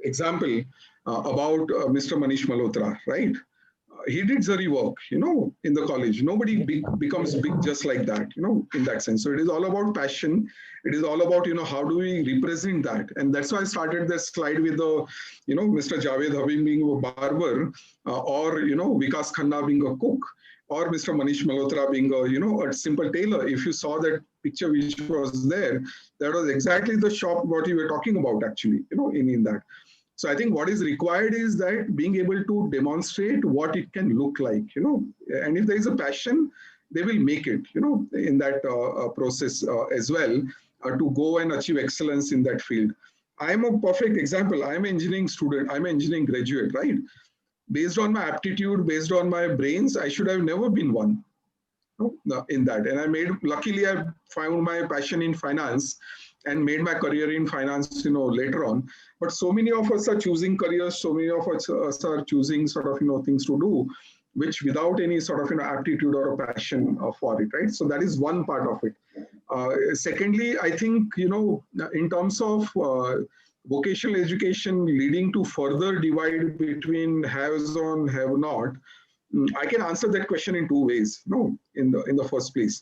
example about Mr. Manish Malhotra, right? he did Zari work, in the college. Nobody becomes big just like that, in that sense. So it is all about passion. It is all about, how do we represent that? And that's why I started the slide with the, Mr. Javed Habib being a barber, or, Vikas Khanna being a cook, or Mr. Manish Malhotra being a simple tailor. If you saw that picture which was there, that was exactly the shop what you were talking about actually, in that. So I think what is required is that being able to demonstrate what it can look like, and if there is a passion, they will make it, in that process as well, to go and achieve excellence in that field. I'm a perfect example. I'm an engineering student. I'm an engineering graduate, right? Based on my aptitude, based on my brains, I should have never been one, in that. And luckily, I found my passion in finance and made my career in finance, later on. But so many of us are choosing careers, so many of us are choosing sort of, things to do, which without any sort of, aptitude or a passion for it, right? So that is one part of it. Secondly, I think, in terms of vocational education leading to further divide between haves on have not, I can answer that question in two ways. No, in the first place,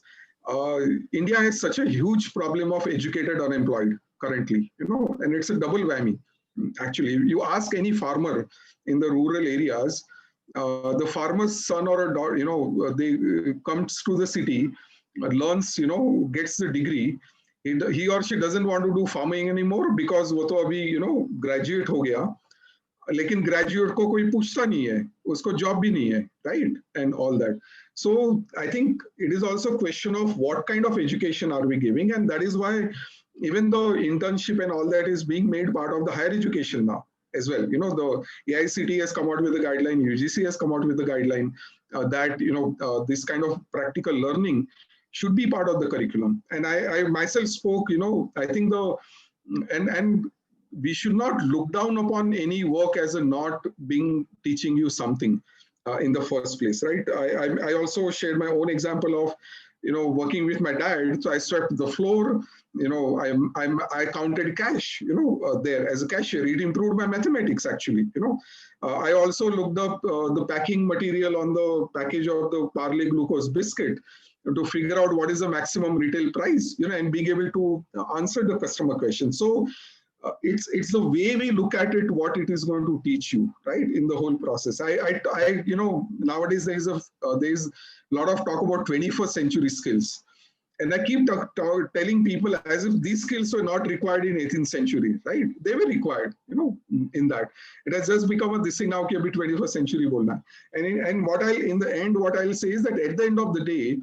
India has such a huge problem of educated unemployed currently, and it's a double whammy. Actually, you ask any farmer in the rural areas, the farmer's son or a daughter, they comes to the city, learns, gets the degree. He or she doesn't want to do farming anymore because वो तो अभी graduate हो गया, लेकिन graduate को कोई पूछता नहीं है, उसको जॉब भी नहीं है, right, and all that. So I think it is also a question of what kind of education are we giving, and that is why even though internship and all that is being made part of the higher education now as well. The AICT has come out with a guideline, UGC has come out with a guideline that this kind of practical learning should be part of the curriculum. And I myself spoke, I think and we should not look down upon any work as a not being teaching you something in the first place, right? I also shared my own example of working with my dad. So I swept the floor, I counted cash, there as a cashier. It improved my mathematics actually. I also looked up the packing material on the package of the Parle glucose biscuit to figure out what is the maximum retail price, and being able to answer the customer question. So it's the way we look at it, what it is going to teach you, right, in the whole process. Nowadays there's a lot of talk about 21st century skills, and I keep telling people as if these skills were not required in 18th century, right? They were required, in that. It has just become a this thing now, ki abhi 21st century bolna. And in the end, what I'll say is that at the end of the day,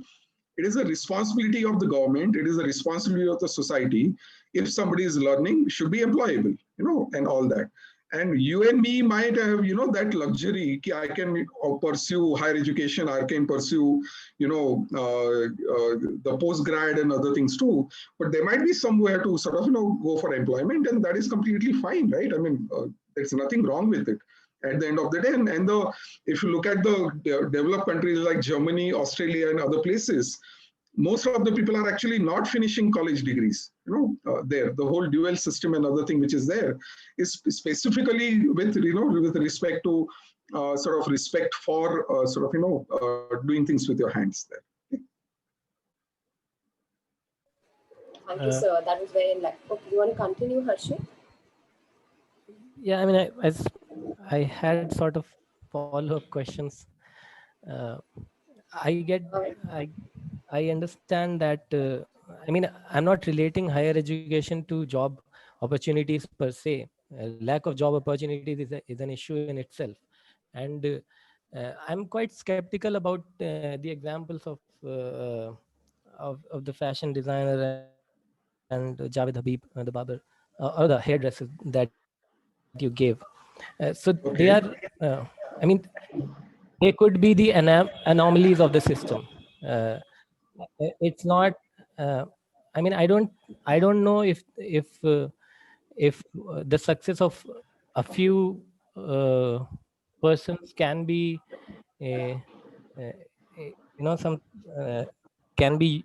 it is a responsibility of the government, it is a responsibility of the society. If somebody is learning, should be employable, and all that. And you and me might have, that luxury, ki I can pursue higher education, I can pursue, the post-grad and other things too. But there might be somewhere to sort of, go for employment, and that is completely fine, right? I mean, there's nothing wrong with it at the end of the day. And if you look at the developed countries like Germany, Australia, and other places, most of the people are actually not finishing college degrees. There, the whole dual system and other thing which is there is specifically with respect to sort of respect for doing things with your hands there. Thank you, sir. That was very enlightening. Okay, you want to continue, Harshit? Yeah, I mean, I had sort of follow-up questions. I understand that. I mean, I'm not relating higher education to job opportunities per se. Lack of job opportunities is an issue in itself, and I'm quite skeptical about the examples of the fashion designer and Javed Habib, the barber, or the hairdresser that you gave. So they are. I mean, they could be the anomalies of the system. Uh, it's not. Uh, I mean, I don't know if the success of a few persons can be, uh, some uh, can be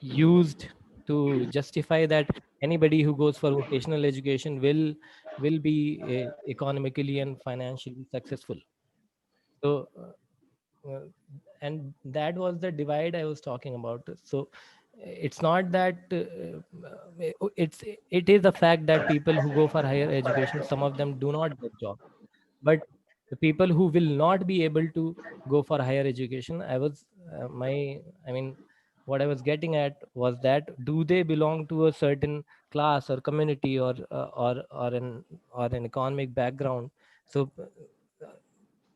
used to justify that anybody who goes for vocational education will be economically and financially successful. So and that was the divide I was talking about. So it's not that it is a fact that people who go for higher education, some of them do not get job, but the people who will not be able to go for higher education, I mean, what I was getting at was that, do they belong to a certain class or community, or an economic background? So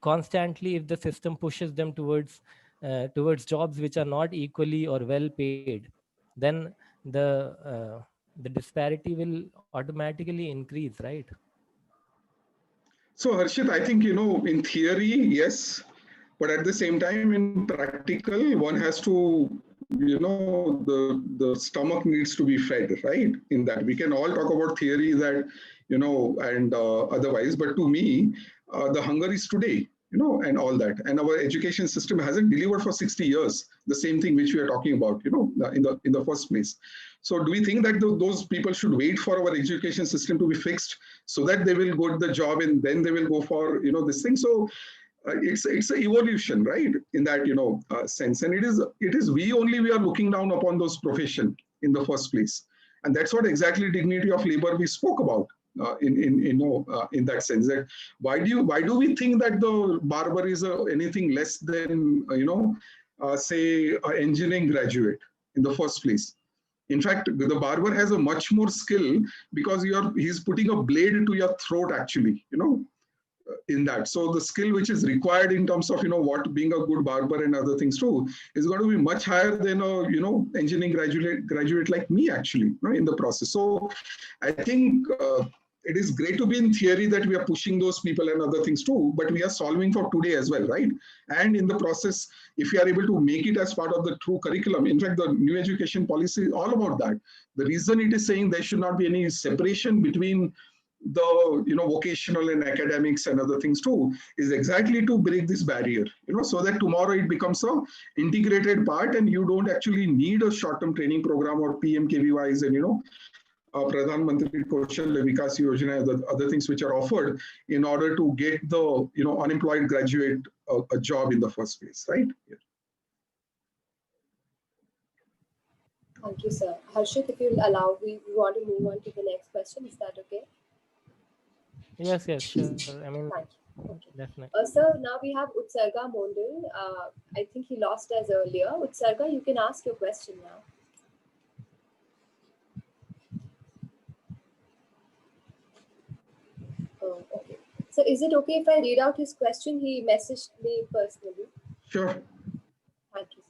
constantly, if the system pushes them towards jobs which are not equally or well paid, then the the disparity will automatically increase, right? So Harshit, I think, in theory, yes, but at the same time, in practical, one has to, the stomach needs to be fed, right? In that, we can all talk about theory that, and otherwise, but to me, the hunger is today, and all that. And our education system hasn't delivered for 60 years the same thing which we are talking about, in the first place. So do we think that those people should wait for our education system to be fixed so that they will go to the job and then they will go for, this thing? So it's an evolution, right? In that, sense. And it is we are looking down upon those profession in the first place. And that's what exactly dignity of labor we spoke about. In that sense, that why do we think that the barber is anything less than say engineering graduate in the first place? In fact, the barber has a much more skill because he's putting a blade into your throat, actually, in that. So the skill which is required in terms of, what being a good barber and other things too, is going to be much higher than a, engineering graduate like me, actually, in the process. So I think it is great to be in theory that we are pushing those people and other things too, but we are solving for today as well, right? And in the process, if we are able to make it as part of the true curriculum, in fact, the new education policy is all about that. The reason it is saying there should not be any separation between the vocational and academics and other things too, is exactly to break this barrier, so that tomorrow it becomes a integrated part and you don't actually need a short-term training program or PMKVYs and Pradhan Mantri Kaushal Vikas Yojana, the other things which are offered in order to get the unemployed graduate a job in the first place, right? Yeah. Thank you, sir. Harshit, if you'll allow, we want to move on to the next question. Is that okay? Yes, sure. I mean, Thank you. Okay. definitely. Sir, now we have Utsarga Mondal. I think he lost us earlier. Utsarga, you can ask your question now. Oh, okay. So is it okay if I read out his question? He messaged me personally. Sure. Thank you.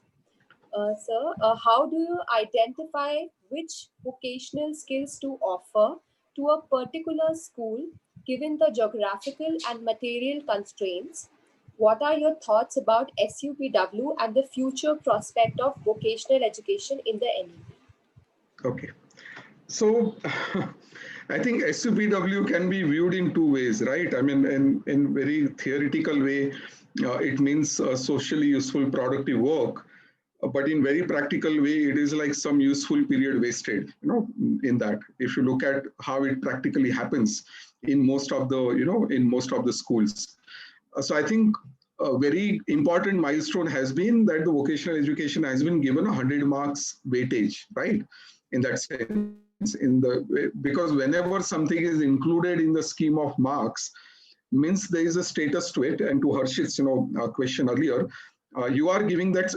Sir, how do you identify which vocational skills to offer to a particular school given the geographical and material constraints? What are your thoughts about SUPW and the future prospect of vocational education in the NEP? Okay. So I think SUPW can be viewed in two ways, right? I mean, in very theoretical way, it means socially useful, productive work. But in very practical way, it is like some useful period wasted, in that. If you look at how it practically happens in most of the schools. So I think a very important milestone has been that the vocational education has been given 100 marks weightage, right? In that sense, because whenever something is included in the scheme of marks, means there is a status to it. And to Harshit's question earlier, you are giving that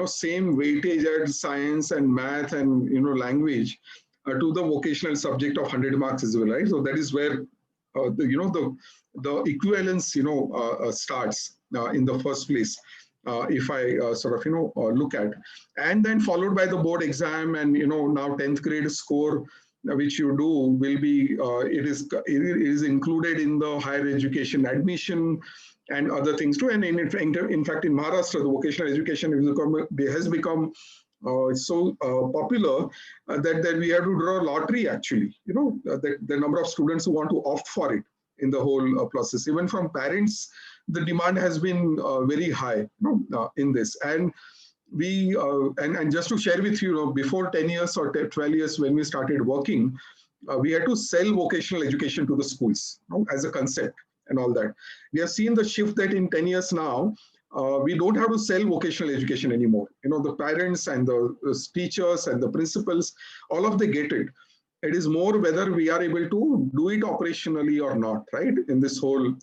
same weightage as science and math and language to the vocational subject of 100 marks as well, right? So that is where the equivalence starts in the first place. If I look at, and then followed by the board exam, and now 10th grade score which you do will be it is included in the higher education admission and other things too. And in fact, in Maharashtra, the vocational education has become so popular that we have to draw a lottery, actually, the number of students who want to opt for it in the whole process. Even from parents, the demand has been very high in this. And we and just to share with you, before 10 years or 12 years when we started working, we had to sell vocational education to the schools as a concept. and all that. We have seen the shift that in 10 years now, we don't have to sell vocational education anymore. The parents and the teachers and the principals, all of them get it. It is more whether we are able to do it operationally or not, right? In this whole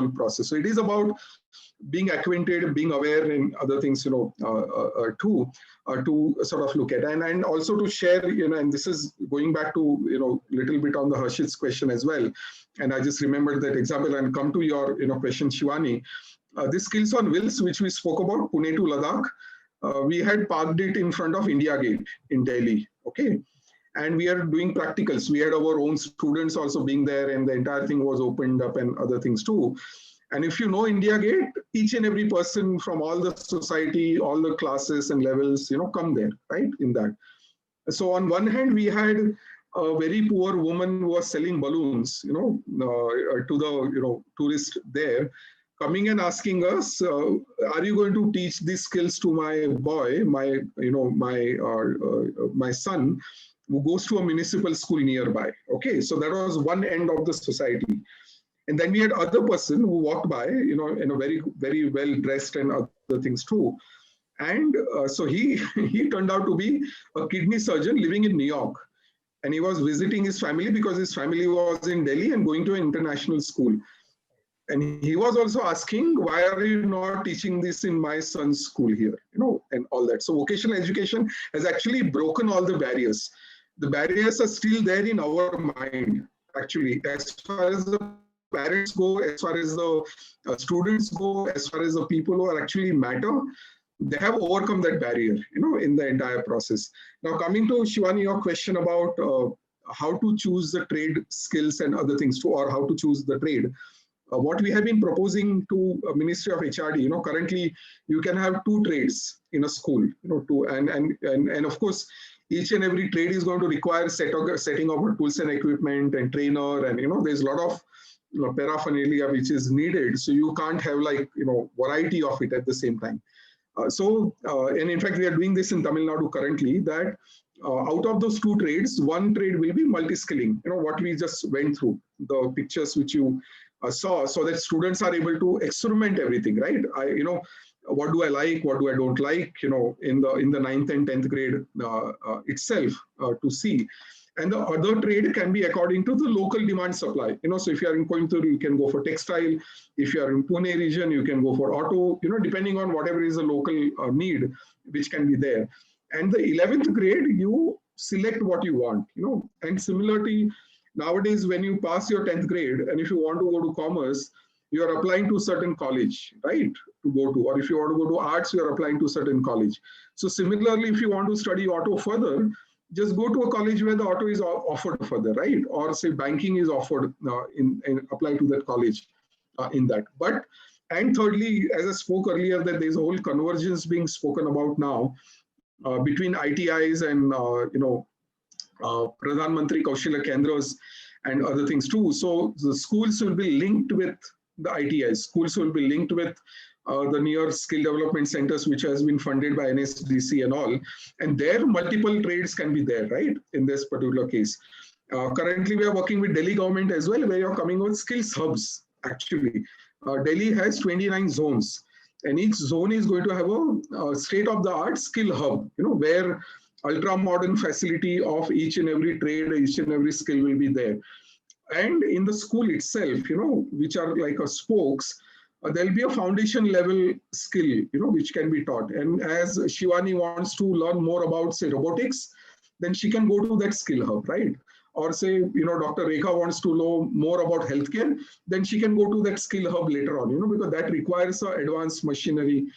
process. So it is about being acquainted, being aware, and other things, to sort of look at, and also to share, and this is going back to, little bit on the Harshit's question as well. And I just remembered that example and come to your, question, Shivani. The skills on wheels, which we spoke about, Pune to Ladakh, we had parked it in front of India Gate in Delhi, okay? And we are doing practicals. We had our own students also being there, and the entire thing was opened up and other things too. And if you know India Gate, each and every person from all the society, all the classes and levels, come there, right, in that. So on one hand, we had a very poor woman who was selling balloons, to the, tourist there, coming and asking us, are you going to teach these skills to my boy, my son, who goes to a municipal school nearby? Okay, so that was one end of the society. And then we had other person who walked by, in a very, very well dressed and other things too. And so he turned out to be a kidney surgeon living in New York. And he was visiting his family because his family was in Delhi and going to an international school. And he was also asking, why are you not teaching this in my son's school here, and all that. So vocational education has actually broken all the barriers. The barriers are still there in our mind, actually, as far as the parents go, as far as the students go, as far as the people who are actually matter, they have overcome that barrier, in the entire process. Now, coming to Shivani, your question about how to choose the trade skills and other things too, or how to choose the trade. What we have been proposing to Ministry of HRD, currently you can have 2 trades in a school, and of course, each and every trade is going to require setting up tools and equipment and trainer, and there's a lot of paraphernalia which is needed. So you can't have variety of it at the same time. And in fact, we are doing this in Tamil Nadu currently, that out of those 2 trades, one trade will be multi-skilling, what we just went through, the pictures which you saw, so that students are able to experiment everything, right? What do I like, what do I don't like, in the 9th and 10th grade itself to see. And the other trade can be according to the local demand supply. So if you are in Coimbatore, you can go for textile. If you are in Pune region, you can go for auto, depending on whatever is the local need, which can be there. And the 11th grade, you select what you want, And similarly, nowadays, when you pass your 10th grade, and if you want to go to commerce, you are applying to certain college, right, to go to. Or if you want to go to arts, you are applying to certain college. So similarly, if you want to study auto further, just go to a college where the auto is offered further, right? Or say banking is offered and apply to that college in that. And thirdly, as I spoke earlier, that there's a whole convergence being spoken about now between ITIs and, Pradhan Mantri Kaushalya Kendras and other things too. So the schools will be linked with the ITIs. Schools will be linked with the near skill development centers, which has been funded by NSDC and all. And there multiple trades can be there, right, in this particular case. Currently, we are working with Delhi government as well, where you're coming with skills hubs, actually. Delhi has 29 zones, and each zone is going to have a state-of-the-art skill hub, where ultra-modern facility of each and every trade, each and every skill will be there. And in the school itself, which are like a spokes, there'll be a foundation level skill, which can be taught. And as Shivani wants to learn more about, say, robotics, then she can go to that skill hub, right? Or say, Dr. Rekha wants to know more about healthcare, then she can go to that skill hub later on, because that requires advanced machinery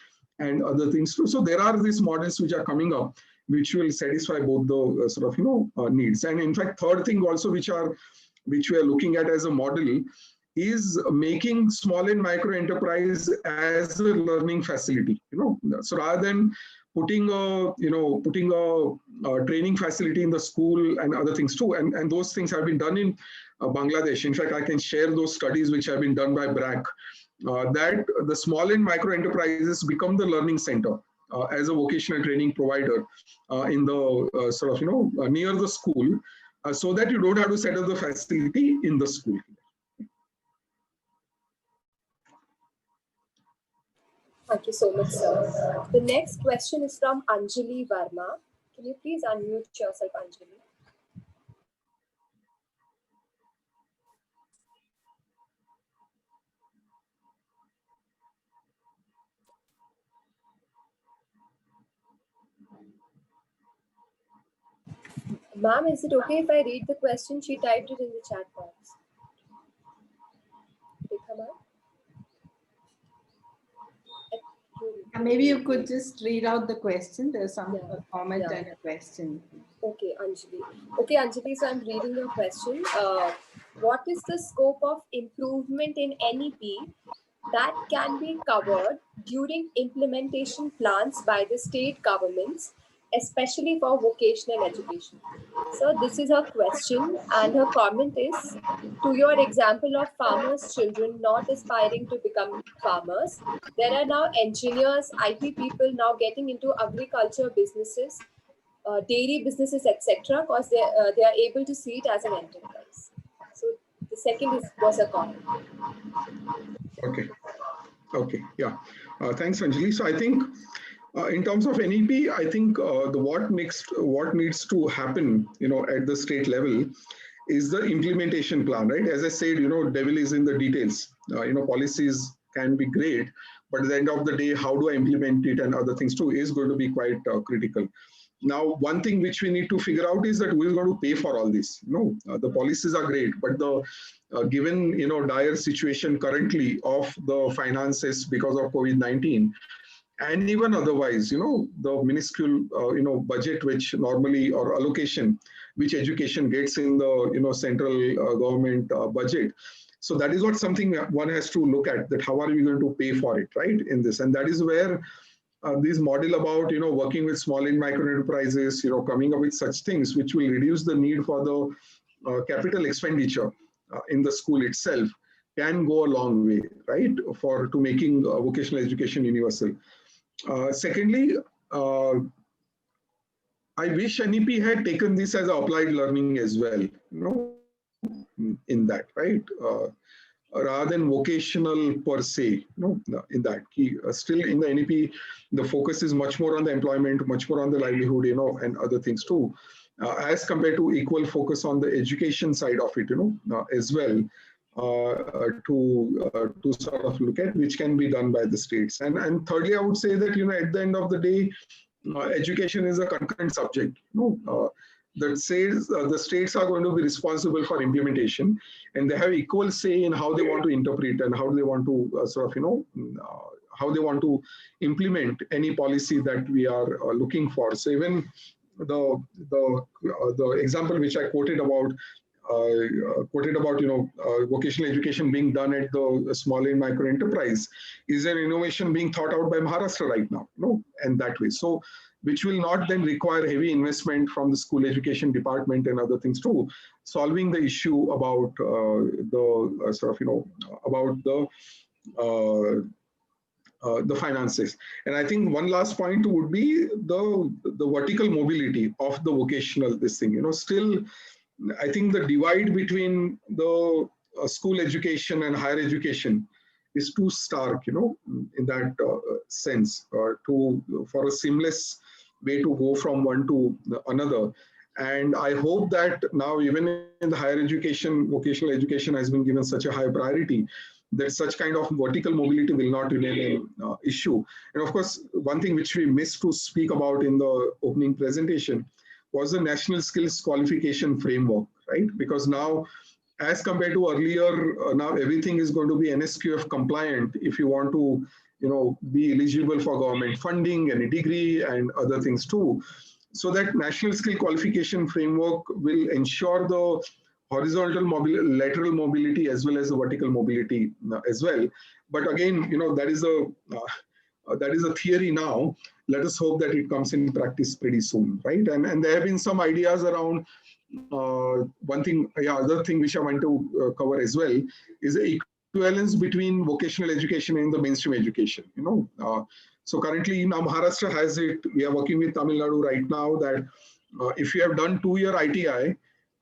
and other things too. So there are these models which are coming up, which will satisfy both the needs. And in fact, third thing also, which we are looking at as a model, is making small and micro enterprise as a learning facility. So rather than putting a training facility in the school and other things too, and those things have been done in Bangladesh. In fact, I can share those studies which have been done by BRAC, that the small and micro enterprises become the learning center as a vocational training provider in the near the school, so that you don't have to set up the facility in the school. Thank you so much, sir. The next question is from Anjali Verma. Can you please unmute yourself, Anjali? Ma'am, is it okay if I read the question? She typed it in the chat box. Rekha, ma'am? Maybe you could just read out the question. There's some comment and a question. Okay, Anjali. Okay, Anjali, so I'm reading your question. What is the scope of improvement in NEP that can be covered during implementation plans by the state governments, especially for vocational education? So this is her question, and her comment is, to your example of farmers' children not aspiring to become farmers, there are now engineers, IT people now getting into agriculture businesses, dairy businesses, etc., because they are able to see it as an enterprise. So the second was a comment. Okay. Okay. Yeah. Thanks, Anjali. So I think in terms of NEP, I think what needs to happen, at the state level is the implementation plan, right? As I said, devil is in the details. Policies can be great, but at the end of the day, how do I implement it and other things too is going to be quite critical. Now, one thing which we need to figure out is that who is going to pay for all this. The policies are great, but the given dire situation currently of the finances because of COVID-19, and even otherwise, the minuscule budget which normally or allocation which education gets in the central government budget. So that is what something one has to look at, that how are we going to pay for it, right, in this. And that is where this model about working with small and micro enterprises, coming up with such things which will reduce the need for the capital expenditure in the school itself can go a long way, right, to making vocational education universal. Secondly, I wish NEP had taken this as applied learning as well, in that, right? Rather than vocational per se, in that. Still in the NEP, the focus is much more on the employment, much more on the livelihood, and other things too, as compared to equal focus on the education side of it, as well, to sort of look at, which can be done by the states. And thirdly, I would say that, at the end of the day, education is a concurrent subject. That says the states are going to be responsible for implementation, and they have equal say in how they want to interpret and how they want to how they want to implement any policy that we are looking for. So even the example which I quoted about vocational education being done at the small and micro enterprise is an innovation being thought out by Maharashtra right now, and that way. So, which will not then require heavy investment from the school education department and other things too, solving the issue about the finances. And I think one last point would be the vertical mobility of the vocational this thing. Still, I think the divide between the school education and higher education is too stark, in that sense, for a seamless way to go from one to another. And I hope that now, even in the higher education, vocational education has been given such a high priority that such kind of vertical mobility will not remain an issue. And of course, one thing which we missed to speak about in the opening presentation was the National Skills Qualification Framework, right? Because now, as compared to earlier, now everything is going to be NSQF compliant if you want to, be eligible for government funding and a degree and other things too. So that National Skill Qualification Framework will ensure the horizontal mobility, lateral mobility, as well as the vertical mobility as well. But again, that is a theory now. Let us hope that it comes in practice pretty soon, right? And there have been some ideas around other thing which I want to cover as well is the equivalence between vocational education and the mainstream education. So currently now Maharashtra has it. We are working with Tamil Nadu right now that if you have done 2-year ITI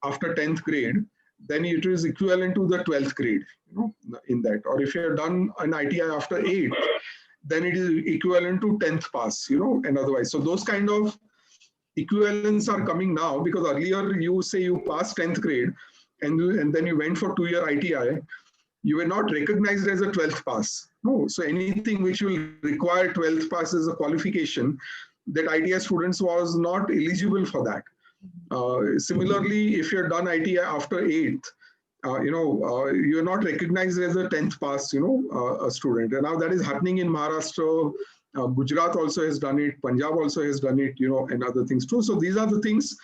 after 10th grade, then it is equivalent to the 12th grade, in that. Or if you have done an ITI after 8th, then it is equivalent to 10th pass, and otherwise. So those kind of equivalents are coming now, because earlier you say you passed 10th grade and then you went for 2-year ITI, you were not recognized as a 12th pass. No, so anything which will require 12th pass as a qualification, that ITI students was not eligible for that. Similarly, if you're done ITI after 8th, you're not recognized as a 10th pass, a student. And now that is happening in Maharashtra. Gujarat also has done it. Punjab also has done it, and other things too. So these are the things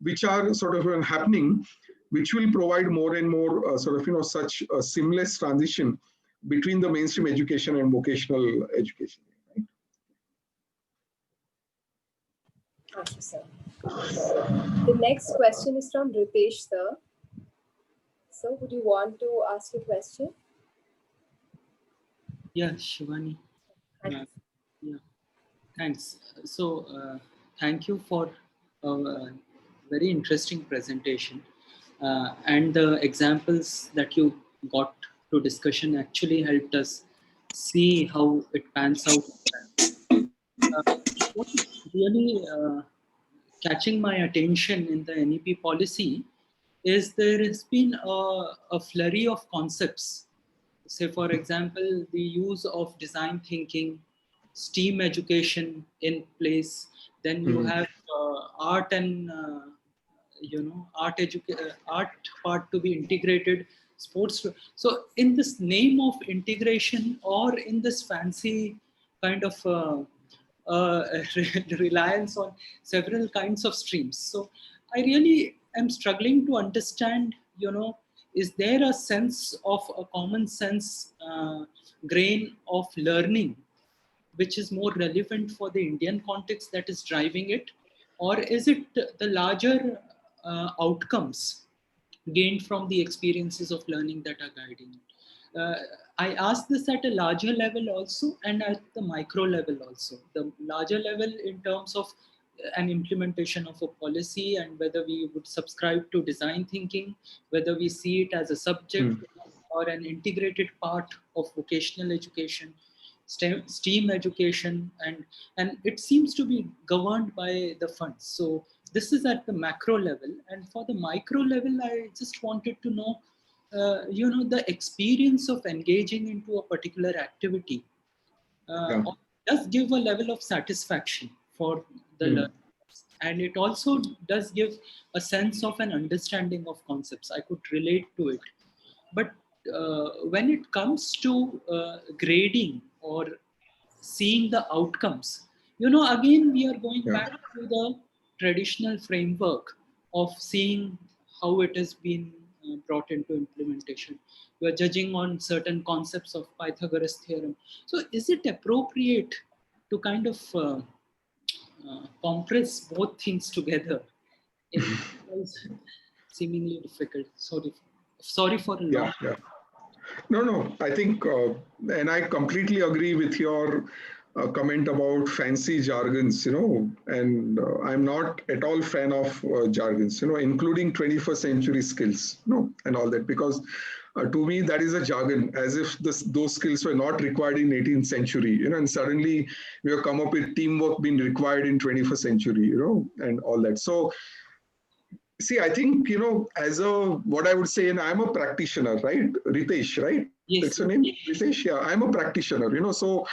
which are sort of happening, which will provide more and more such a seamless transition between the mainstream education and vocational education. Right? Thank you, sir. The next question is from Ritesh, sir. So, would you want to ask a question? Yeah, Shivani. Yeah, thanks. So, thank you for a very interesting presentation. And the examples that you got to discussion actually helped us see how it pans out. What is really catching my attention in the NEP policy is there has been a flurry of concepts. Say, for example, the use of design thinking, STEAM education in place. Then you have art and art part to be integrated, sports. So, in this name of integration, or in this fancy kind of reliance on several kinds of streams. So, I really am struggling to understand, is there a sense of a common sense grain of learning which is more relevant for the Indian context that is driving it? Or is it the larger outcomes gained from the experiences of learning that are guiding it? I ask this at a larger level also, and at the micro level also. The larger level in terms of an implementation of a policy, and whether we would subscribe to design thinking, whether we see it as a subject or an integrated part of vocational education, STEAM education, and it seems to be governed by the funds. So this is at the macro level, and for the micro level, I just wanted to know, the experience of engaging into a particular activity does give a level of satisfaction for the learners, and it also does give a sense of an understanding of concepts. I could relate to it, but when it comes to grading or seeing the outcomes, again we are going back to the traditional framework of seeing how it has been brought into implementation. You are judging on certain concepts of Pythagoras theorem. So is it appropriate to kind of compress both things together in seemingly difficult? Sorry for a long. No, I think, and I completely agree with your comment about fancy jargons, and I'm not at all fan of jargons, including 21st century skills, and all that, because to me that is a jargon, as if those skills were not required in 18th century, and suddenly we have come up with teamwork being required in 21st century, and all that. So, see, I think, what I would say, and I'm a practitioner, right? Ritesh, right? Yes. That's your name? Ritesh? Yeah, I'm a practitioner, so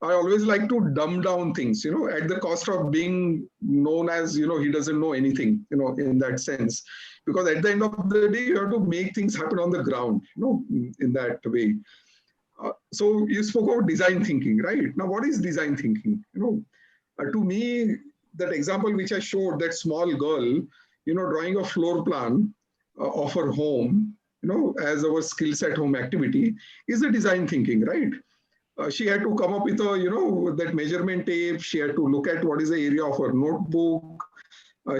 I always like to dumb down things, at the cost of being known as, he doesn't know anything, in that sense. Because at the end of the day, you have to make things happen on the ground, in that way. So you spoke about design thinking, right? Now, what is design thinking? To me, that example which I showed, that small girl, drawing a floor plan of her home, as our skills at home activity, is the design thinking, right? She had to come up with that measurement tape. She had to look at what is the area of her notebook.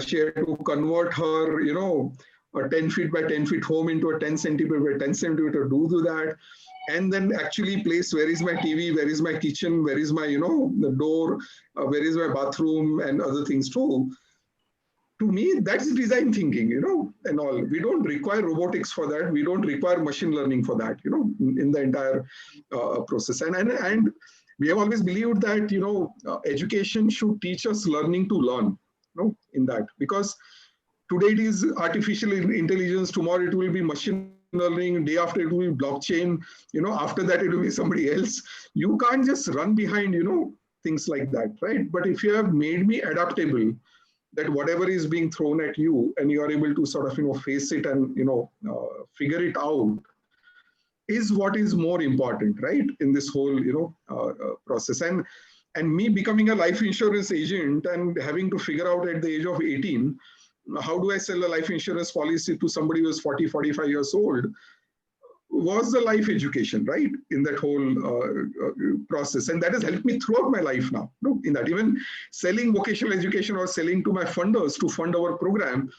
She had to convert her, a 10 feet by 10 feet home into a 10 centimeter by 10 centimeter, do that. And then actually place, where is my TV, where is my kitchen, where is my, the door, where is my bathroom, and other things too. To me, that's design thinking, and all. We don't require robotics for that. We don't require machine learning for that, in the entire process. And we have always believed that, education should teach us learning to learn, in that, because today it is artificial intelligence, tomorrow it will be machine learning, day after it will be blockchain, after that it will be somebody else. You can't just run behind, things like that, right? But if you have made me adaptable, that whatever is being thrown at you and you are able to sort of, face it and, figure it out, is what is more important, right? In this whole, process. And me becoming a life insurance agent and having to figure out at the age of 18, how do I sell a life insurance policy to somebody who is 40, 45 years old, was the life education, right? In that whole process. And that has helped me throughout my life now, in that. Even selling vocational education or selling to my funders to fund our program,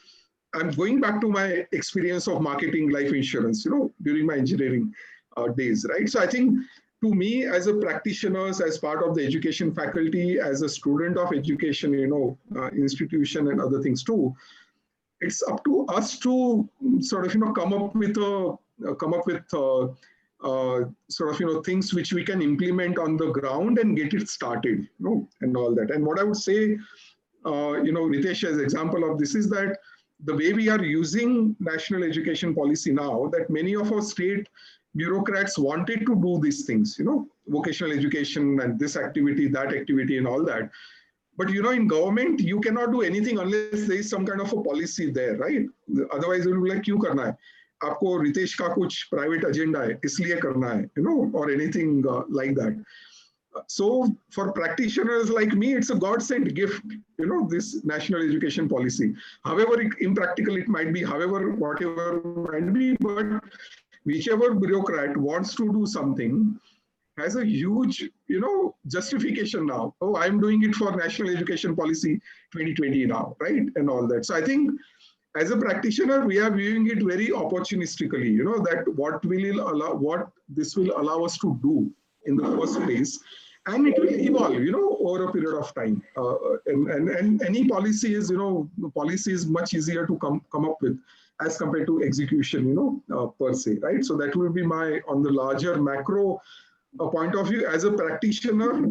I'm going back to my experience of marketing life insurance, during my engineering days, right? So I think, to me, as a practitioner, as part of the education faculty, as a student of education, institution and other things too, it's up to us to sort of, come up with sort of, things which we can implement on the ground and get it started, and all that. And what I would say, Ritesh, as example of this is that the way we are using national education policy now, that many of our state bureaucrats wanted to do these things, vocational education and this activity, that activity and all that. But, in government, you cannot do anything unless there is some kind of a policy there, right? Otherwise, it will be like, क्यों करना है? आपको रितेश का कुछ private agenda है, इसलिए करना है, or anything like that. So for practitioners like me, it's a God-sent gift, this national education policy. However impractical it might be, however, whatever it might be, but whichever bureaucrat wants to do something has a huge, justification now. Oh, I'm doing it for national education policy 2020 now, right? And all that. So I think as a practitioner, we are viewing it very opportunistically, that what this will allow us to do in the first place, and it will evolve, over a period of time. And any policy is much easier to come up with as compared to execution, per se, right? So that will be my, on the larger macro point of view. As a practitioner,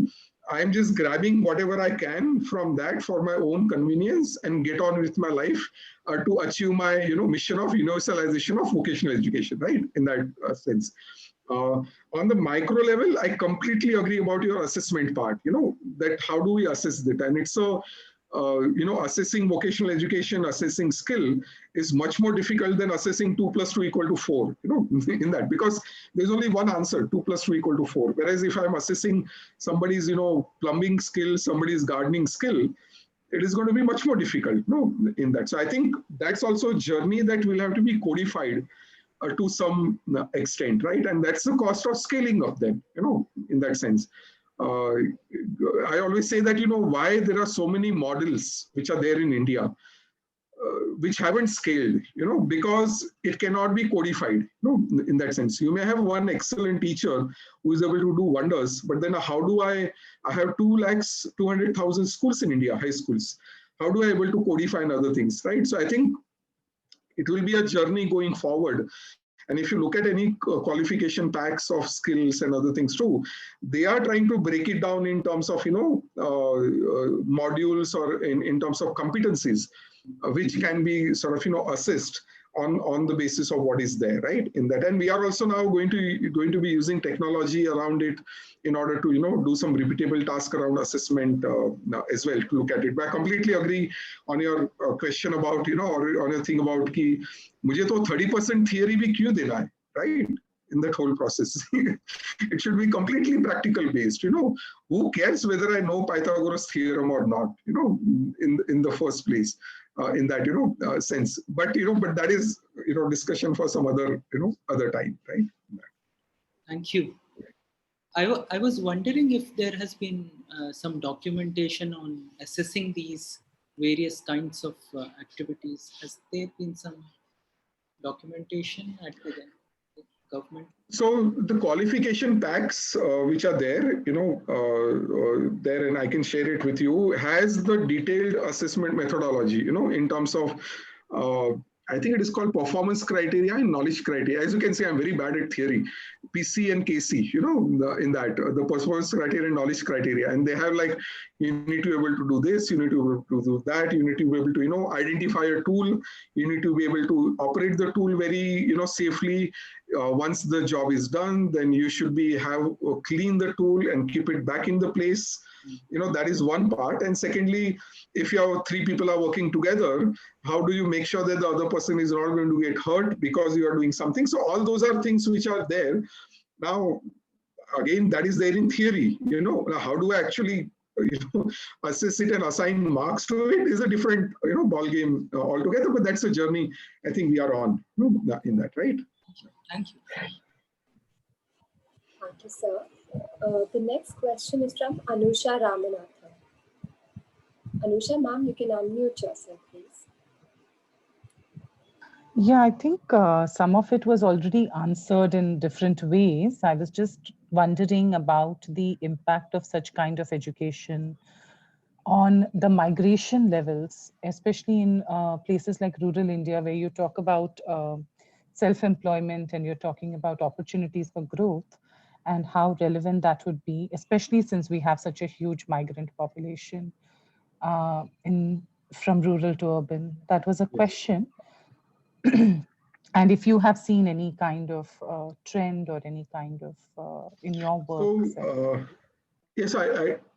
I'm just grabbing whatever I can from that for my own convenience and get on with my life to achieve my, mission of universalization of vocational education, right? In that sense. On the micro level, I completely agree about your assessment part, that how do we assess that? And it's a, assessing vocational education, assessing skill is much more difficult than assessing 2 + 2 = 4, in that, because there's only one answer, 2 + 2 = 4. Whereas if I'm assessing somebody's, plumbing skill, somebody's gardening skill, it is going to be much more difficult, in that. So I think that's also a journey that will have to be codified to some extent, right? And that's the cost of scaling up then, in that sense. I always say that, why there are so many models which are there in India, which haven't scaled, because it cannot be codified, in that sense. You may have one excellent teacher who is able to do wonders, but then how do I have 2,200,000 schools in India, high schools. How do I able to codify and other things, right? So I think it will be a journey going forward. And if you look at any qualification packs of skills and other things too, they are trying to break it down in terms of, modules or in terms of competencies, which can be sort of, assessed on the basis of what is there, right? In that. And we are also now going to be using technology around it in order to, do some repeatable task around assessment as well, to look at it. But I completely agree on your question about, or on your thing about ki, mujhe to 30% theory bhi kyun dena hai, right? In that whole process. It should be completely practical based, Who cares whether I know Pythagoras theorem or not, in the first place, in that, sense. But, but that is, discussion for some other, other time, right? Thank you. I was wondering if there has been some documentation on assessing these various kinds of activities. Has there been some documentation at the government? So the qualification packs which are there, there, and I can share it with you, has the detailed assessment methodology, in terms of I think it is called performance criteria and knowledge criteria. As you can see, I'm very bad at theory. PC and KC, in that, the performance criteria and knowledge criteria. And they have like, you need to be able to do this, you need to be able to do that, you need to be able to, identify a tool, you need to be able to operate the tool very, safely. Once the job is done, then you should clean the tool and keep it back in the place. That is one part. And secondly, if you have 3 people are working together, how do you make sure that the other person is not going to get hurt because you are doing something? So all those are things which are there. Now, again, that is there in theory. Now, how do I actually assess it and assign marks to it is a different ball game altogether. But that's a journey I think we are on in that, right? Thank you. Thank you, sir. The next question is from Anusha Ramanathan. Anusha, ma'am, you can unmute yourself, please. Yeah, I think some of it was already answered in different ways. I was just wondering about the impact of such kind of education on the migration levels, especially in places like rural India, where you talk about self-employment and you're talking about opportunities for growth, and how relevant that would be, especially since we have such a huge migrant population from rural to urban. That was a question. And if you have seen any kind of trend or any kind of in your work. So, yes,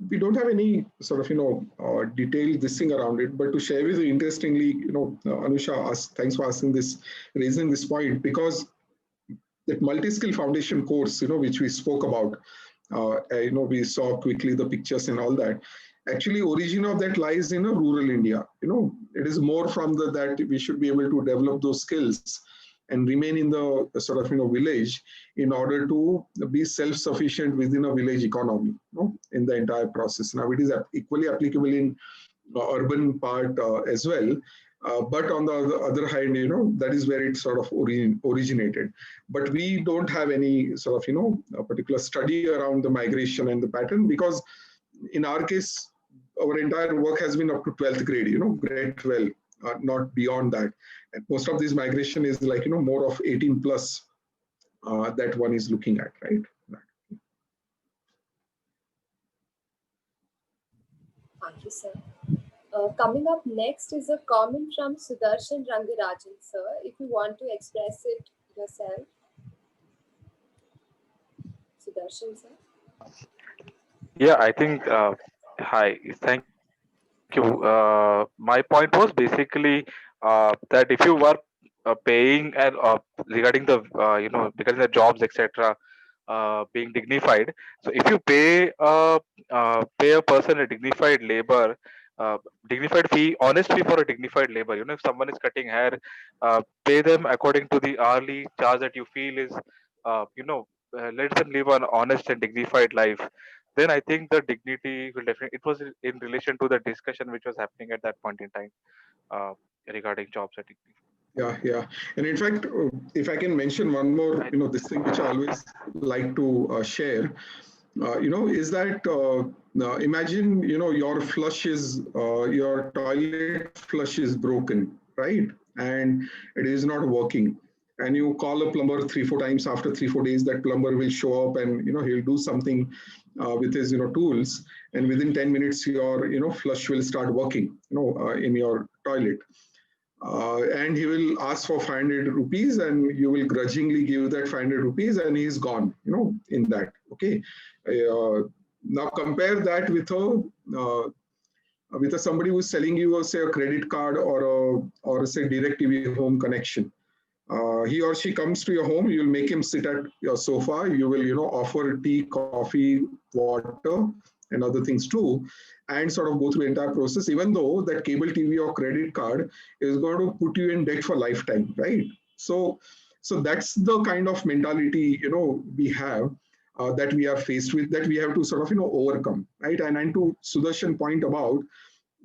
we don't have any sort of detailed this thing around it, but to share with you, interestingly, Anusha, thanks for raising this point, because that multi-skill foundation course, which we spoke about, we saw quickly the pictures and all that. Actually, origin of that lies in rural India. It is more from that we should be able to develop those skills and remain in the sort of village in order to be self-sufficient within a village economy in the entire process. Now, it is equally applicable in urban part as well. But on the other hand, that is where it sort of originated. But we don't have any sort of, a particular study around the migration and the pattern, because in our case, our entire work has been up to 12th grade, grade 12, not beyond that. And most of this migration is like, more of 18 plus that one is looking at, right? Thank you, sir. Coming up next is a comment from Sudarshan Rangarajan, sir. If you want to express it yourself. Sudarshan, sir. Yeah, I think, hi, thank you. My point was basically that if you were paying and regarding the, regarding the jobs, etc., being dignified. So if you pay a person a dignified labor, dignified fee, honest fee for a dignified labor. If someone is cutting hair, pay them according to the hourly charge that you feel is, let them live an honest and dignified life. Then I think the dignity will definitely. It was in relation to the discussion which was happening at that point in time regarding jobs at dignity. Yeah. And in fact, if I can mention one more, this thing which I always like to share, is that imagine, your flush is, your toilet flush is broken, right? And it is not working. And you call a plumber 3-4 times. After 3-4 days, that plumber will show up and, he'll do something with his, tools. And within 10 minutes, your, flush will start working, in your toilet. And he will ask for 500 rupees, and you will grudgingly give that 500 rupees, and he's gone, in that. Okay. Now compare that with somebody who's selling you, say, a credit card or say direct TV home connection. He or she comes to your home, you'll make him sit at your sofa, you will, offer tea, coffee, water, and other things too, and sort of go through the entire process, even though that cable TV or credit card is going to put you in debt for lifetime, right? So that's the kind of mentality, we have that we are faced with, that we have to sort of, overcome, right? And to Sudarshan's point about,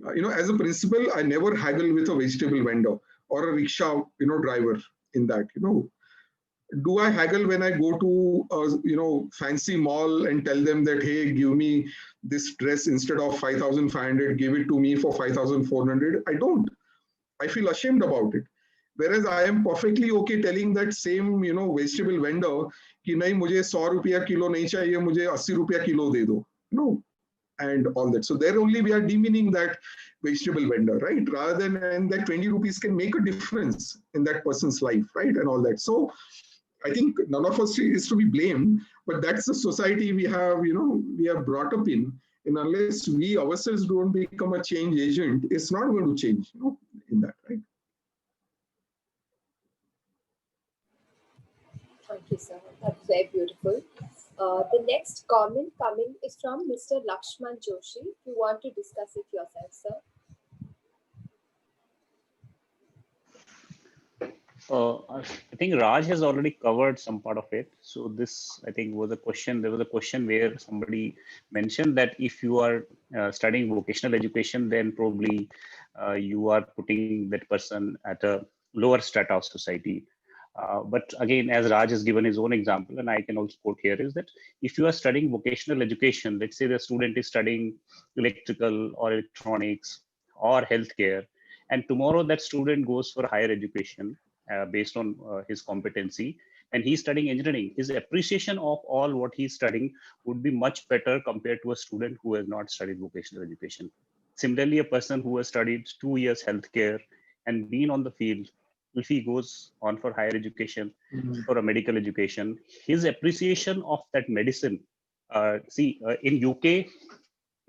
as a principal, I never haggle with a vegetable vendor or a rickshaw, driver in that, Do I haggle when I go to a fancy mall and tell them that, hey, give me this dress instead of 5,500, give it to me for 5,400? I don't. I feel ashamed about it. Whereas I am perfectly okay telling that same, vegetable vendor कि नहीं मुझे 100 रुपया kilo नहीं चाहिए, मुझे 80 रुपया kilo दे दो, and all that. So there only we are demeaning that vegetable vendor, right? Rather than, and that 20 rupees can make a difference in that person's life, right? And all that. So I think none of us is to be blamed, but that's the society we have, we are brought up in. And unless we ourselves don't become a change agent, it's not going to change, in that, right? Thank you, sir. That's very beautiful. The next comment coming is from Mr. Lakshman Joshi. If you want to discuss it yourself, sir. I think Raj has already covered some part of it. So this, I think, was a question. There was a question where somebody mentioned that if you are studying vocational education, then probably you are putting that person at a lower strata of society. But again, as Raj has given his own example, and I can also quote here, is that if you are studying vocational education, let's say the student is studying electrical or electronics or healthcare, and tomorrow that student goes for higher education based on his competency, and he's studying engineering, his appreciation of all what he's studying would be much better compared to a student who has not studied vocational education. Similarly, a person who has studied 2 years healthcare and been on the field, if he goes on for higher education, for a medical education, his appreciation of that medicine, in UK,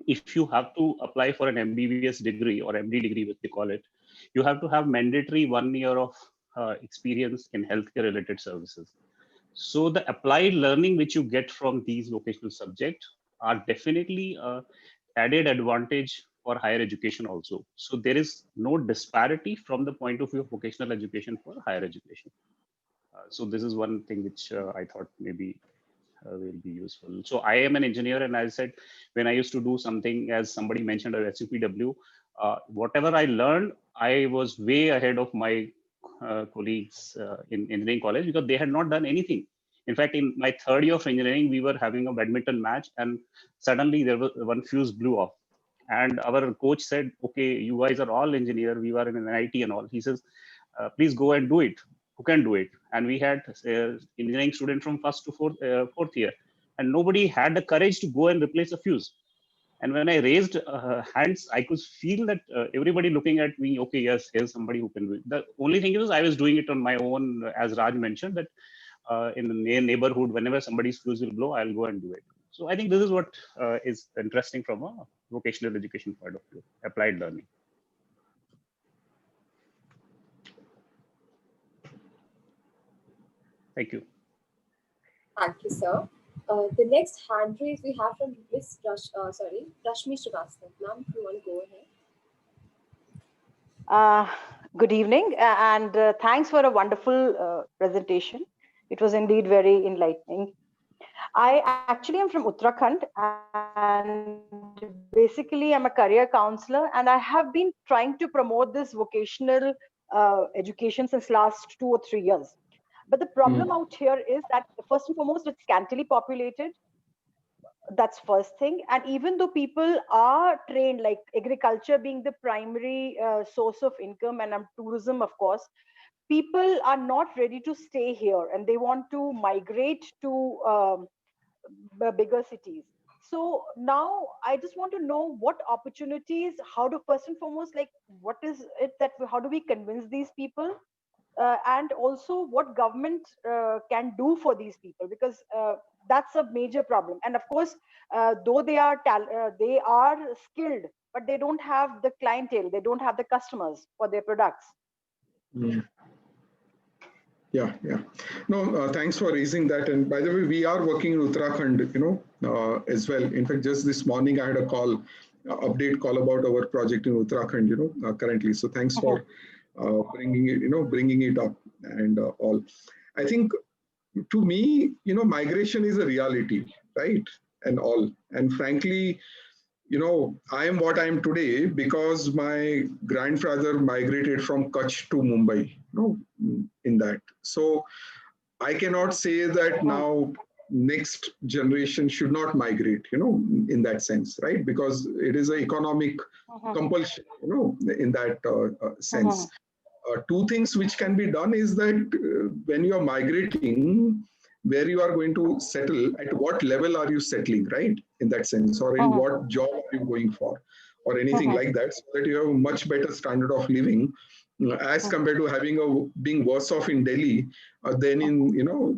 if you have to apply for an MBBS degree or MD degree, which they call it, you have to have mandatory 1 year of experience in healthcare related services. So the applied learning which you get from these vocational subjects are definitely added advantage for higher education also. So there is no disparity from the point of view of vocational education for higher education. So this is one thing which I thought maybe will be useful. So I am an engineer, and I said, when I used to do something, as somebody mentioned, at SUPW, whatever I learned, I was way ahead of my colleagues in engineering college, because they had not done anything. In fact, in my third year of engineering, we were having a badminton match, and suddenly there was one fuse blew off. And our coach said, okay, you guys are all engineer. We were in an IT and all. He says, please go and do it. Who can do it? And we had engineering student from first to fourth year, and nobody had the courage to go and replace a fuse. And when I raised hands, I could feel that everybody looking at me, okay, yes, here's somebody who can do it. The only thing is I was doing it on my own, as Raj mentioned, that in the neighborhood, whenever somebody's fuse will blow, I'll go and do it. So I think this is what is interesting from a vocational education point of view, applied learning. Thank you. Thank you, sir. The next hand raise we have from Miss Rashmi Srivastava. Ma'am, if you want to go ahead. Good evening, and thanks for a wonderful presentation. It was indeed very enlightening. I actually am from Uttarakhand, and basically I'm a career counselor, and I have been trying to promote this vocational education since last 2 or 3 years. But the problem out here is that, first and foremost, it's scantily populated. That's first thing. And even though people are trained, like agriculture being the primary source of income, and tourism, of course, people are not ready to stay here, and they want to migrate to bigger cities. So now I just want to know what opportunities, how to, first and foremost, like, what is it that, how do we convince these people? And also what government can do for these people, because that's a major problem. And of course, though they are skilled, but they don't have the clientele, they don't have the customers for their products. Yeah. No, thanks for raising that. And by the way, we are working in Uttarakhand, as well. In fact, just this morning I had a update call about our project in Uttarakhand, currently. So thanks for bringing it up and all. I think, to me, migration is a reality, right? And all. And frankly, I am what I am today because my grandfather migrated from Kutch to Mumbai, in that. So I cannot say that now next generation should not migrate, in that sense, right? Because it is an economic compulsion, in that sense. two things which can be done is that when you are migrating, where you are going to settle, at what level are you settling, right? In that sense, or in what job are you going for, or anything like that, so that you have a much better standard of living as compared to being worse off in Delhi than in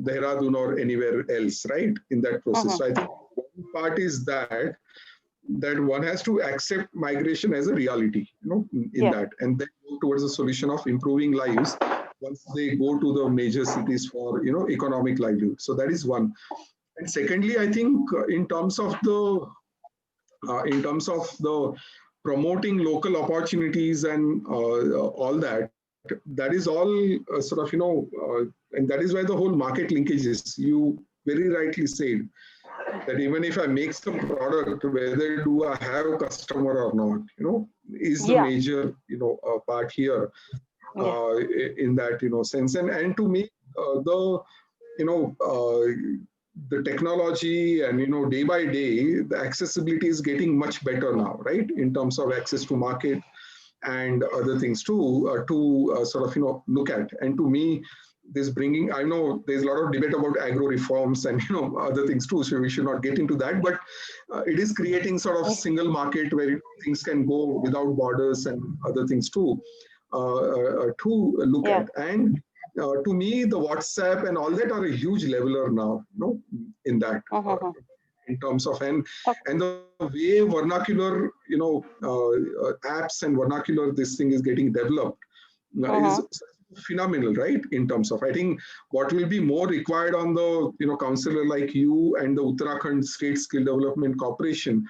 Dehradun or anywhere else, right? In that process. So I think one part is that one has to accept migration as a reality, in that, and then go towards a solution of improving lives once they go to the major cities for economic livelihood. So that is one. And secondly, I think in terms of the promoting local opportunities and all that, that is all sort of and that is why the whole market linkages, you very rightly said, that even if I make some product, whether do I have a customer or not, is the major part here in that sense. And to me, the technology and day by day, the accessibility is getting much better now, right? In terms of access to market and other things too, to sort of look at. And to me, I know there's a lot of debate about agro reforms and other things too, so we should not get into that, but it is creating sort of single market where things can go without borders and other things too, to look at. And to me, the WhatsApp and all that are a huge leveler now, in that, in terms of, and the way vernacular, apps and vernacular, this thing is getting developed is phenomenal, right? In terms of, I think what will be more required on the, counselor like you and the Uttarakhand State Skill Development Corporation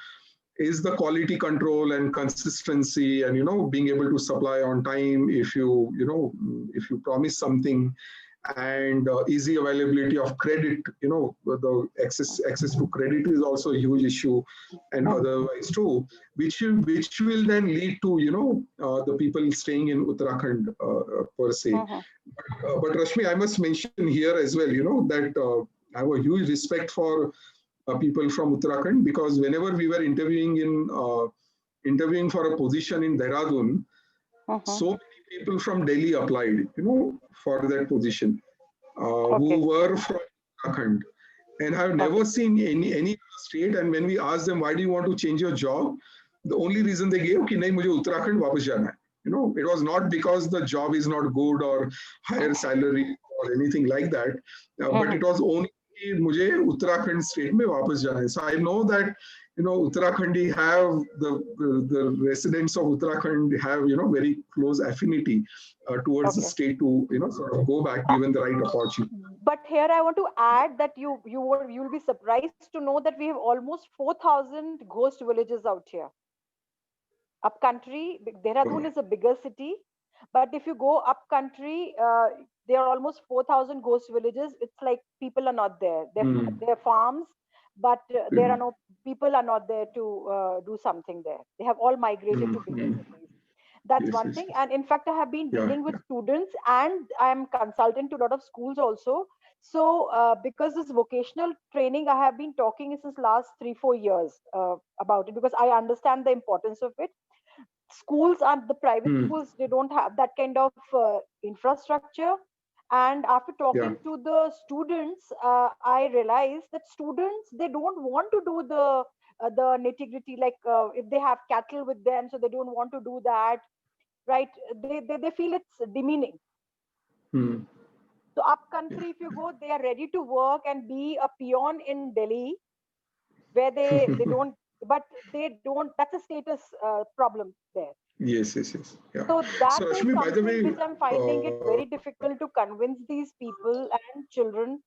is the quality control and consistency and, being able to supply on time if you promise something, and easy availability of credit, the access to credit is also a huge issue, and otherwise too, which will then lead to, the people staying in Uttarakhand per se. But Rashmi, I must mention here as well, that I have a huge respect for people from Uttarakhand, because whenever we were interviewing for a position in Dehradun, so many people from Delhi applied, for that position, who were from Uttarakhand, and I've never seen any state. And when we asked them, why do you want to change your job, the only reason they gave, कि नहीं मुझे Uttarakhand वापस जाना है. It was not because the job is not good or higher salary or anything like that, but it was only मुझे Uttarakhand state में वापस जाना है. So I know that Uttarakhandi have the residents of Uttarakhand have very close affinity towards the state to sort of go back given the right opportunity. But here I want to add that you'll be surprised to know that we have almost 4,000 ghost villages out here. Up country, Dehradun is a bigger city, but if you go up country, there are almost 4,000 ghost villages. It's like people are not there. They're farms, but there are no people are not there to do something there. They have all migrated to bigger cities. That's one thing. And in fact, I have been dealing with students, and I'm consultant to a lot of schools also. So because this vocational training, I have been talking since last 3-4 years about it, because I understand the importance of it. Schools and the private schools, they don't have that kind of infrastructure. And after talking to the students, I realized that students, they don't want to do the nitty-gritty, like if they have cattle with them, so they don't want to do that, right? They feel it's demeaning. So up country, if you go, they are ready to work and be a peon in Delhi, where they don't, but they don't, that's a status problem there. Yes. Yeah. So that so, is Rashmi, by the something way, which I'm finding it very difficult to convince these people and children,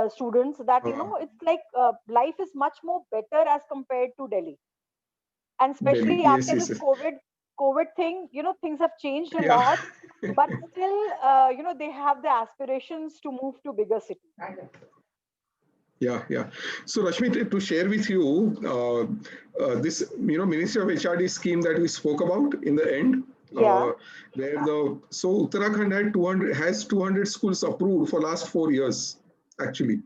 students, that it's like life is much more better as compared to Delhi. And especially Delhi. after Yes. this COVID thing, things have changed a lot, but still, they have the aspirations to move to bigger cities. Yeah. So Rashmi, to share with you this, Ministry of HRD scheme that we spoke about in the end, where so Uttarakhand has 200 schools approved for last 4 years, actually,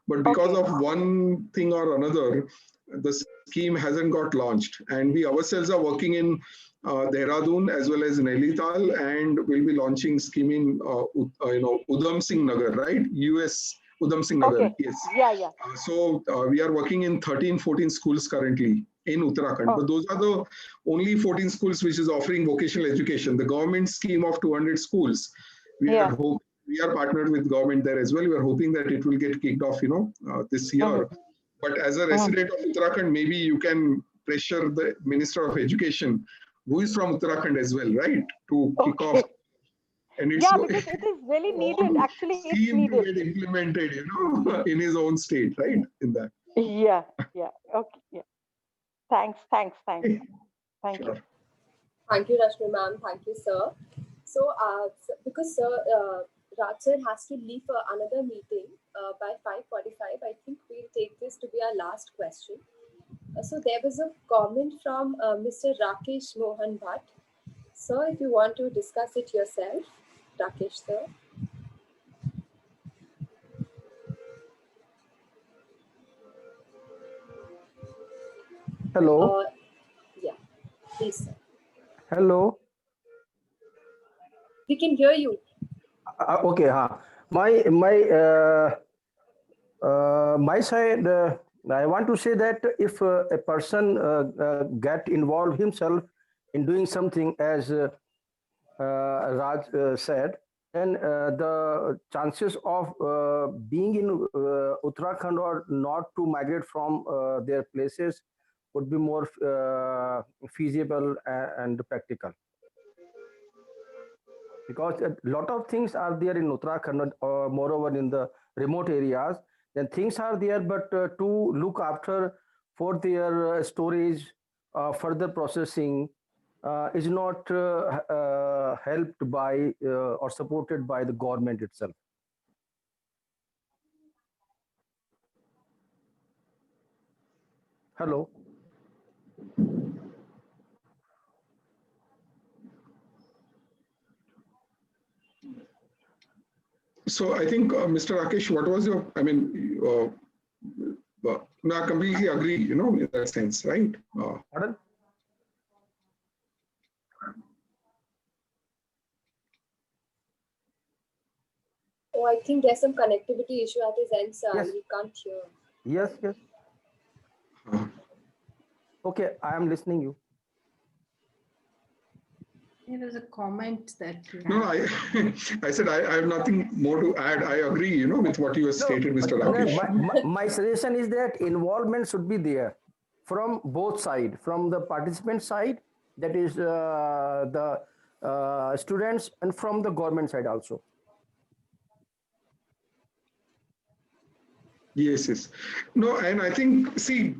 but because of one thing or another, the scheme hasn't got launched, and we ourselves are working in Dehradun as well as Nainital, and we'll be launching scheme in Udham Singh Nagar, right? US Udham Singh Nagar, Okay. yes. Yeah. So we are working in 13, 14 schools currently in Uttarakhand, but those are the only 14 schools which is offering vocational education. The government scheme of 200 schools, we are partnered with government there as well. We are hoping that it will get kicked off, this year. But as a resident of Uttarakhand, maybe you can pressure the Minister of Education, who is from Uttarakhand as well, right, to kick off. And it's because it is really needed. Actually, it's scheme to needed. get implemented, in his own state, right? In that. Yeah. Okay. Yeah. Thanks. Thank you. Thank you, Rashmi ma'am. Thank you, sir. So, because sir, Raj sir has to leave for another meeting by 5:45, I think we'll take this to be our last question. So there was a comment from Mr. Rakesh Mohan Bhatt. Sir, if you want to discuss it yourself, Rakesh sir. Hello. Yeah, please, sir. Hello. We can hear you. Okay. My side. I want to say that if a person get involved himself in doing something, as Raj said, then the chances of being in Uttarakhand or not to migrate from their places would be more feasible and practical. Because a lot of things are there in Uttarakhand, or moreover in the remote areas, then things are there, but to look after for their storage, further processing, is not helped by or supported by the government itself. Hello. So I think, Mr. Rakesh, what was your, I completely agree, in that sense, right? Pardon? Oh, I think there's some connectivity issue at his end, sir. Yes. We can't hear. Yes. Okay, I am listening you. There was a comment that you No, I said I have nothing more to add. I agree, with what you have stated, Mr. Rakesh. My suggestion is that involvement should be there from both sides, from the participant side, that is the students, and from the government side also. Yes. No, and I think, see,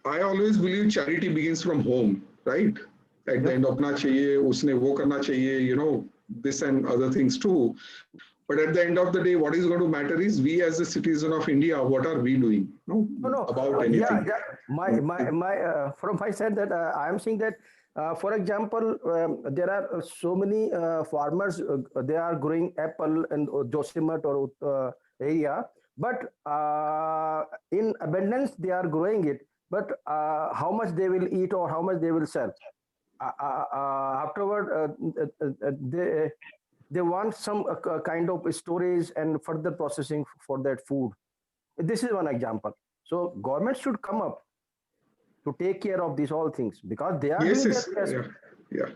I always believe charity begins from home, right? At the end of na chahiye, usne wo karna chahiye, this and other things too. But at the end of the day, what is going to matter is we as a citizen of India, what are we doing about anything? Yeah. From my side, that I am saying that, for example, there are so many farmers, they are growing apple in Josimat or area, but in abundance they are growing it. But how much they will eat or how much they will sell? Afterward, they want some kind of storage and further processing for that food. This is one example. So government should come up to take care of these all things, because they are doing their best. Yeah.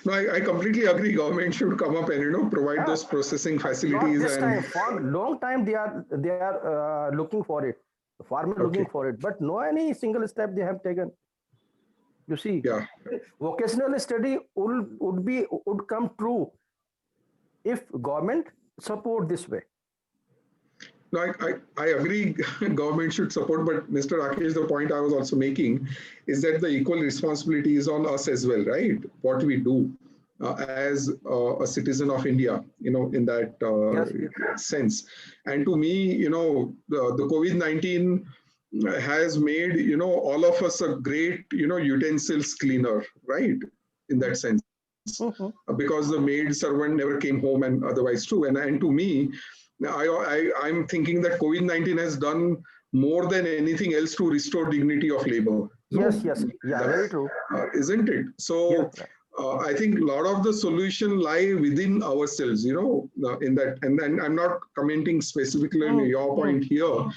No, I completely agree. Government should come up and provide those processing facilities. Not this time. For a long time they are looking for it. The farmer looking for it, but no any single step they have taken. You see, vocational study would come true if government support this way. No, I agree. Government should support, but Mr. Rakesh, the point I was also making is that the equal responsibility is on us as well, right? What we do as a citizen of India, in that sense. And to me, the COVID-19 has made, all of us a great, utensils cleaner, right? In that sense, because the maid servant never came home and otherwise too. And to me, I'm thinking that COVID-19 has done more than anything else to restore dignity of labor, Yes, yes, yeah, very true. Isn't it? So Yeah, I think a lot of the solution lie within ourselves, in that. And then I'm not commenting specifically on your point here,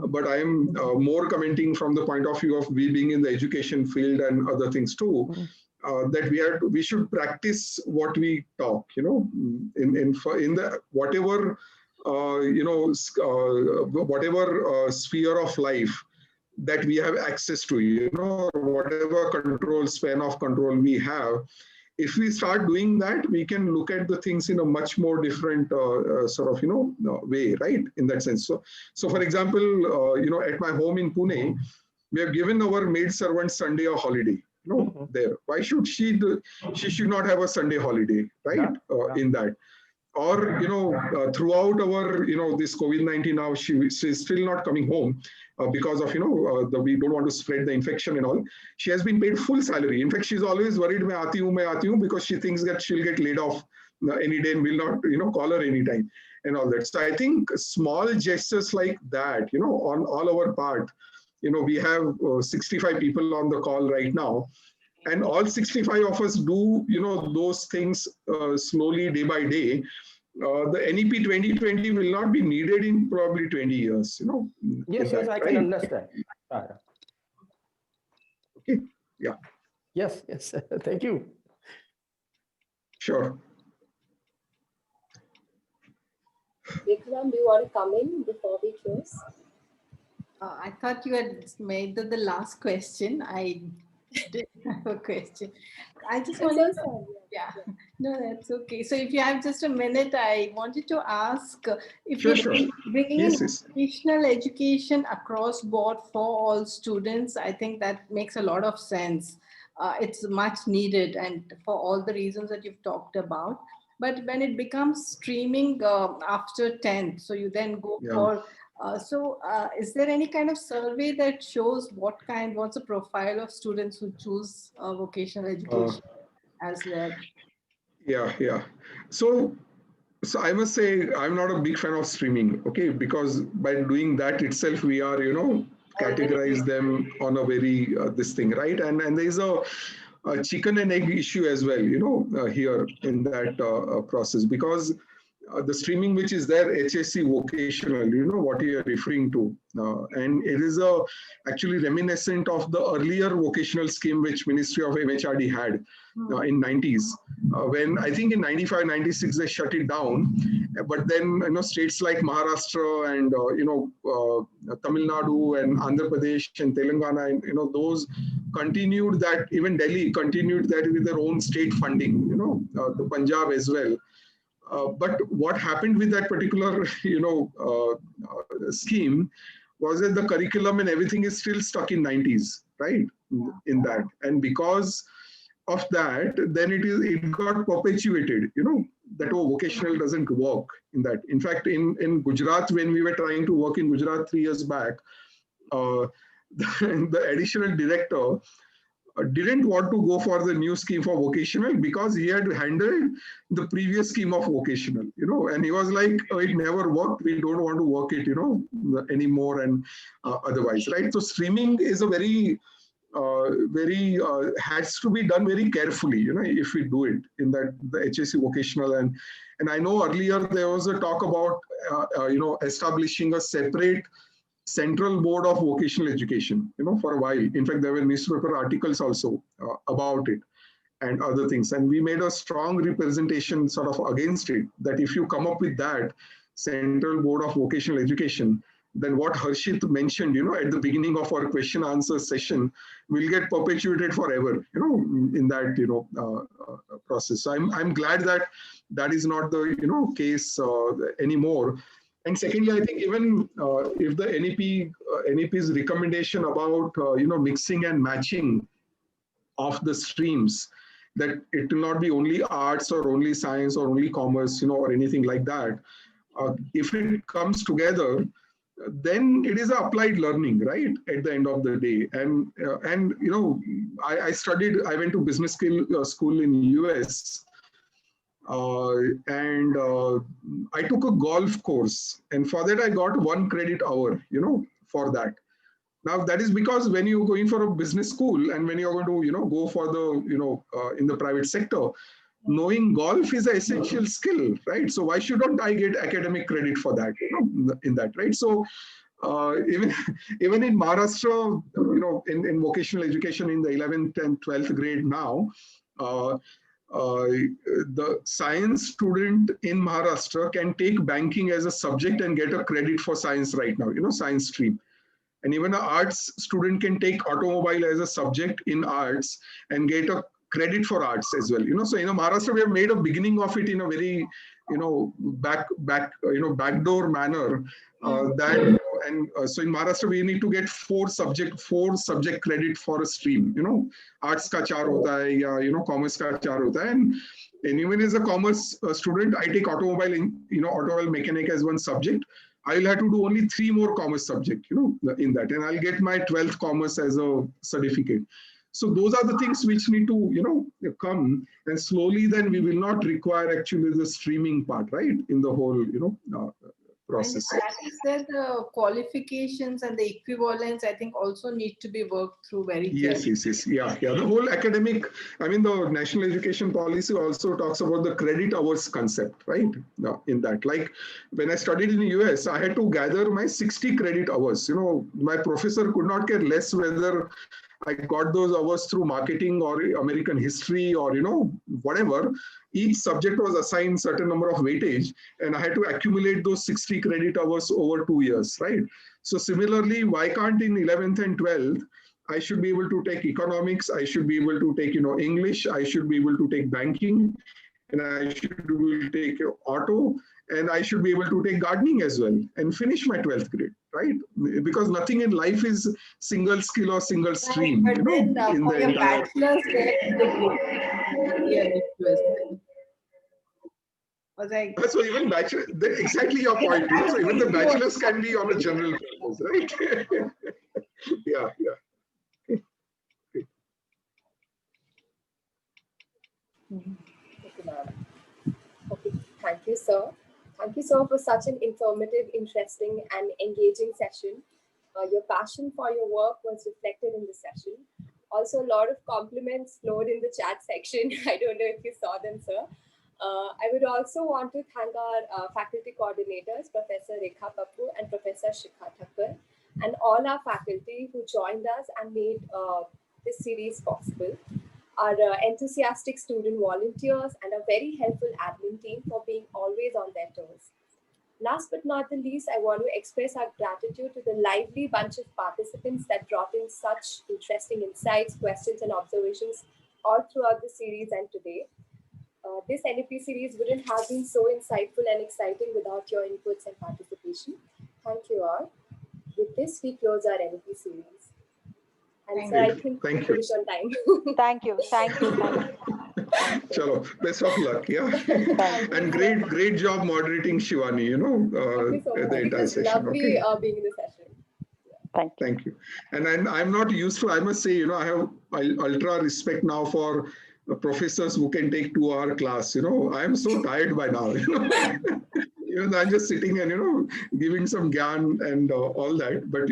but I am more commenting from the point of view of we being in the education field and other things too. That we should practice what we talk, in the whatever whatever sphere of life that we have access to, whatever control span of control we have. If we start doing that, we can look at the things in a much more different sort of way, right? In that sense. So for example, at my home in Pune, we have given our maid servant Sunday a holiday. There. Why should she do? She should not have a Sunday holiday, right? In that. Or throughout our this COVID-19 now, she's still not coming home because of we don't want to spread the infection and all. She has been paid full salary. In fact, she's always worried main aati hu, because she thinks that she'll get laid off any day and will not call her anytime and all that. So I think small gestures like that, on all our part, we have 65 people on the call right now, and all 65 of us do those things slowly, day by day. The NEP 2020 will not be needed in probably 20 years. yes, I can understand. Okay. Yeah. Yes. Thank you. Sure. Vikram, do you want to come in before we close? I thought you had made the last question. I did have a question. I just wanted to, yeah, no, that's okay. So if you have just a minute, I wanted to ask if you're bringing in vocational education across board for all students. I think that makes a lot of sense. It's much needed, and for all the reasons that you've talked about. But when it becomes streaming after 10th, so you then go for is there any kind of survey that shows what's the profile of students who choose vocational education as their? Yeah. So I must say I'm not a big fan of streaming, okay, because by doing that itself, we are, categorize them on a very this thing, right? And there is a chicken and egg issue as well, here in that process, because the streaming which is there, HSC vocational, what you are referring to, and it is actually reminiscent of the earlier vocational scheme which Ministry of MHRD had in 90s, when I think in 95, 96 they shut it down, but then states like Maharashtra and Tamil Nadu and Andhra Pradesh and Telangana, and those continued that. Even Delhi continued that with their own state funding, the Punjab as well. But what happened with that particular, scheme was that the curriculum and everything is still stuck in 90s, right? In that, and because of that, then it got perpetuated, that vocational doesn't work in that. In fact, in Gujarat, when we were trying to work in Gujarat 3 years back, the additional director didn't want to go for the new scheme for vocational because he had handled the previous scheme of vocational, and he was like, it never worked. We don't want to work it, anymore and otherwise, right? So streaming is a very has to be done very carefully, if we do it in that the HSC vocational. And I know earlier there was a talk about, establishing a separate central board of vocational education, for a while. In fact, there were newspaper articles also about it and other things. And we made a strong representation sort of against it, that if you come up with that central board of vocational education, then what Harshit mentioned, at the beginning of our question answer session will get perpetuated forever, in that, process. So I'm glad that that is not the, case anymore. And secondly, I think even if the NEP's recommendation about, mixing and matching of the streams, that it will not be only arts or only science or only commerce, or anything like that. If it comes together, then it is applied learning, right? At the end of the day. And I went to business school in US. And I took a golf course, and for that I got 1 credit hour, for that. Now that is because when you're going for a business school and when you're going to, go for the, in the private sector, knowing golf is an essential skill, right? So why shouldn't I get academic credit for that, in that, right? So even in Maharashtra, in vocational education in the 11th and 12th grade now, the science student in Maharashtra can take banking as a subject and get a credit for science right now, science stream. And even an arts student can take automobile as a subject in arts and get a credit for arts as well. So in Maharashtra, we have made a beginning of it in a very, backdoor manner. So in Maharashtra, we need to get four subject credit for a stream. Arts ka 4 hota hai, ya, commerce ka 4 hota hai. And even as a commerce student, I take automobile, automobile mechanic as one subject. I will have to do only 3 more commerce subject, in that, and I'll get my 12th commerce as a certificate. So those are the things which need to, come, and slowly then we will not require actually the streaming part, right, in the whole, process. And that is where the qualifications and the equivalence, I think, also need to be worked through very carefully. Yes. Yeah. The whole academic, the national education policy also talks about the credit hours concept, right? In that, like when I studied in the US, I had to gather my 60 credit hours. My professor could not care less whether I got those hours through marketing or American history or, whatever. Each subject was assigned certain number of weightage, and I had to accumulate those 60 credit hours over 2 years, right? So similarly, why can't in 11th and 12th, I should be able to take economics, I should be able to take, English, I should be able to take banking, and I should be able to take auto, and I should be able to take gardening as well and finish my 12th grade, right? Because nothing in life is single skill or single stream, But then in for the your entire... bachelor's, where did you go? So even bachelor, exactly your point. So even the bachelors can be on a general purpose, right? Yeah. Okay, thank you, sir. Thank you, sir, for such an informative, interesting, and engaging session. Your passion for your work was reflected in the session. Also, a lot of compliments flowed in the chat section. I don't know if you saw them, sir. I would also want to thank our faculty coordinators, Professor Rekha Pappu and Professor Shikha Thakkar, and all our faculty who joined us and made this series possible. Our enthusiastic student volunteers and a very helpful admin team for being always on their toes. Last but not the least, I want to express our gratitude to the lively bunch of participants that brought in such interesting insights, questions, and observations all throughout the series and today. This NEP series wouldn't have been so insightful and exciting without your inputs and participation. Thank you all. With this, we close our NEP series. And so I think we finish on time. Thank you. Chalo, best of luck, yeah. And great job moderating, Shivani, Thank you so much. the entire session. Lovely Okay? being in the session. Thank you. And I'm not useful, I must say, I have ultra respect now for professors who can take 2-hour class. I am so tired by now. Even I'm just sitting and giving some gyan and all that. But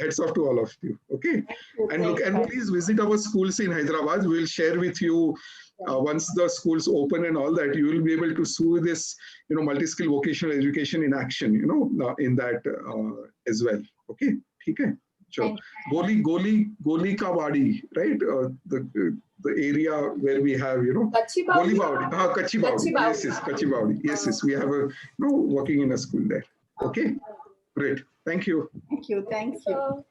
heads off to all of you. Okay. And please visit our schools in Hyderabad. We'll share with you once the schools open and all that. You will be able to see this multi-skill vocational education in action. In that as well. Okay. Okay. So Goli ka Wadi, right? The area where we have, Kachi Bawdi. Kachi Bawdi. Yes, Kachi Bawdi. Yes, we have a working in a school there. Okay, great. Thank you. Thank you.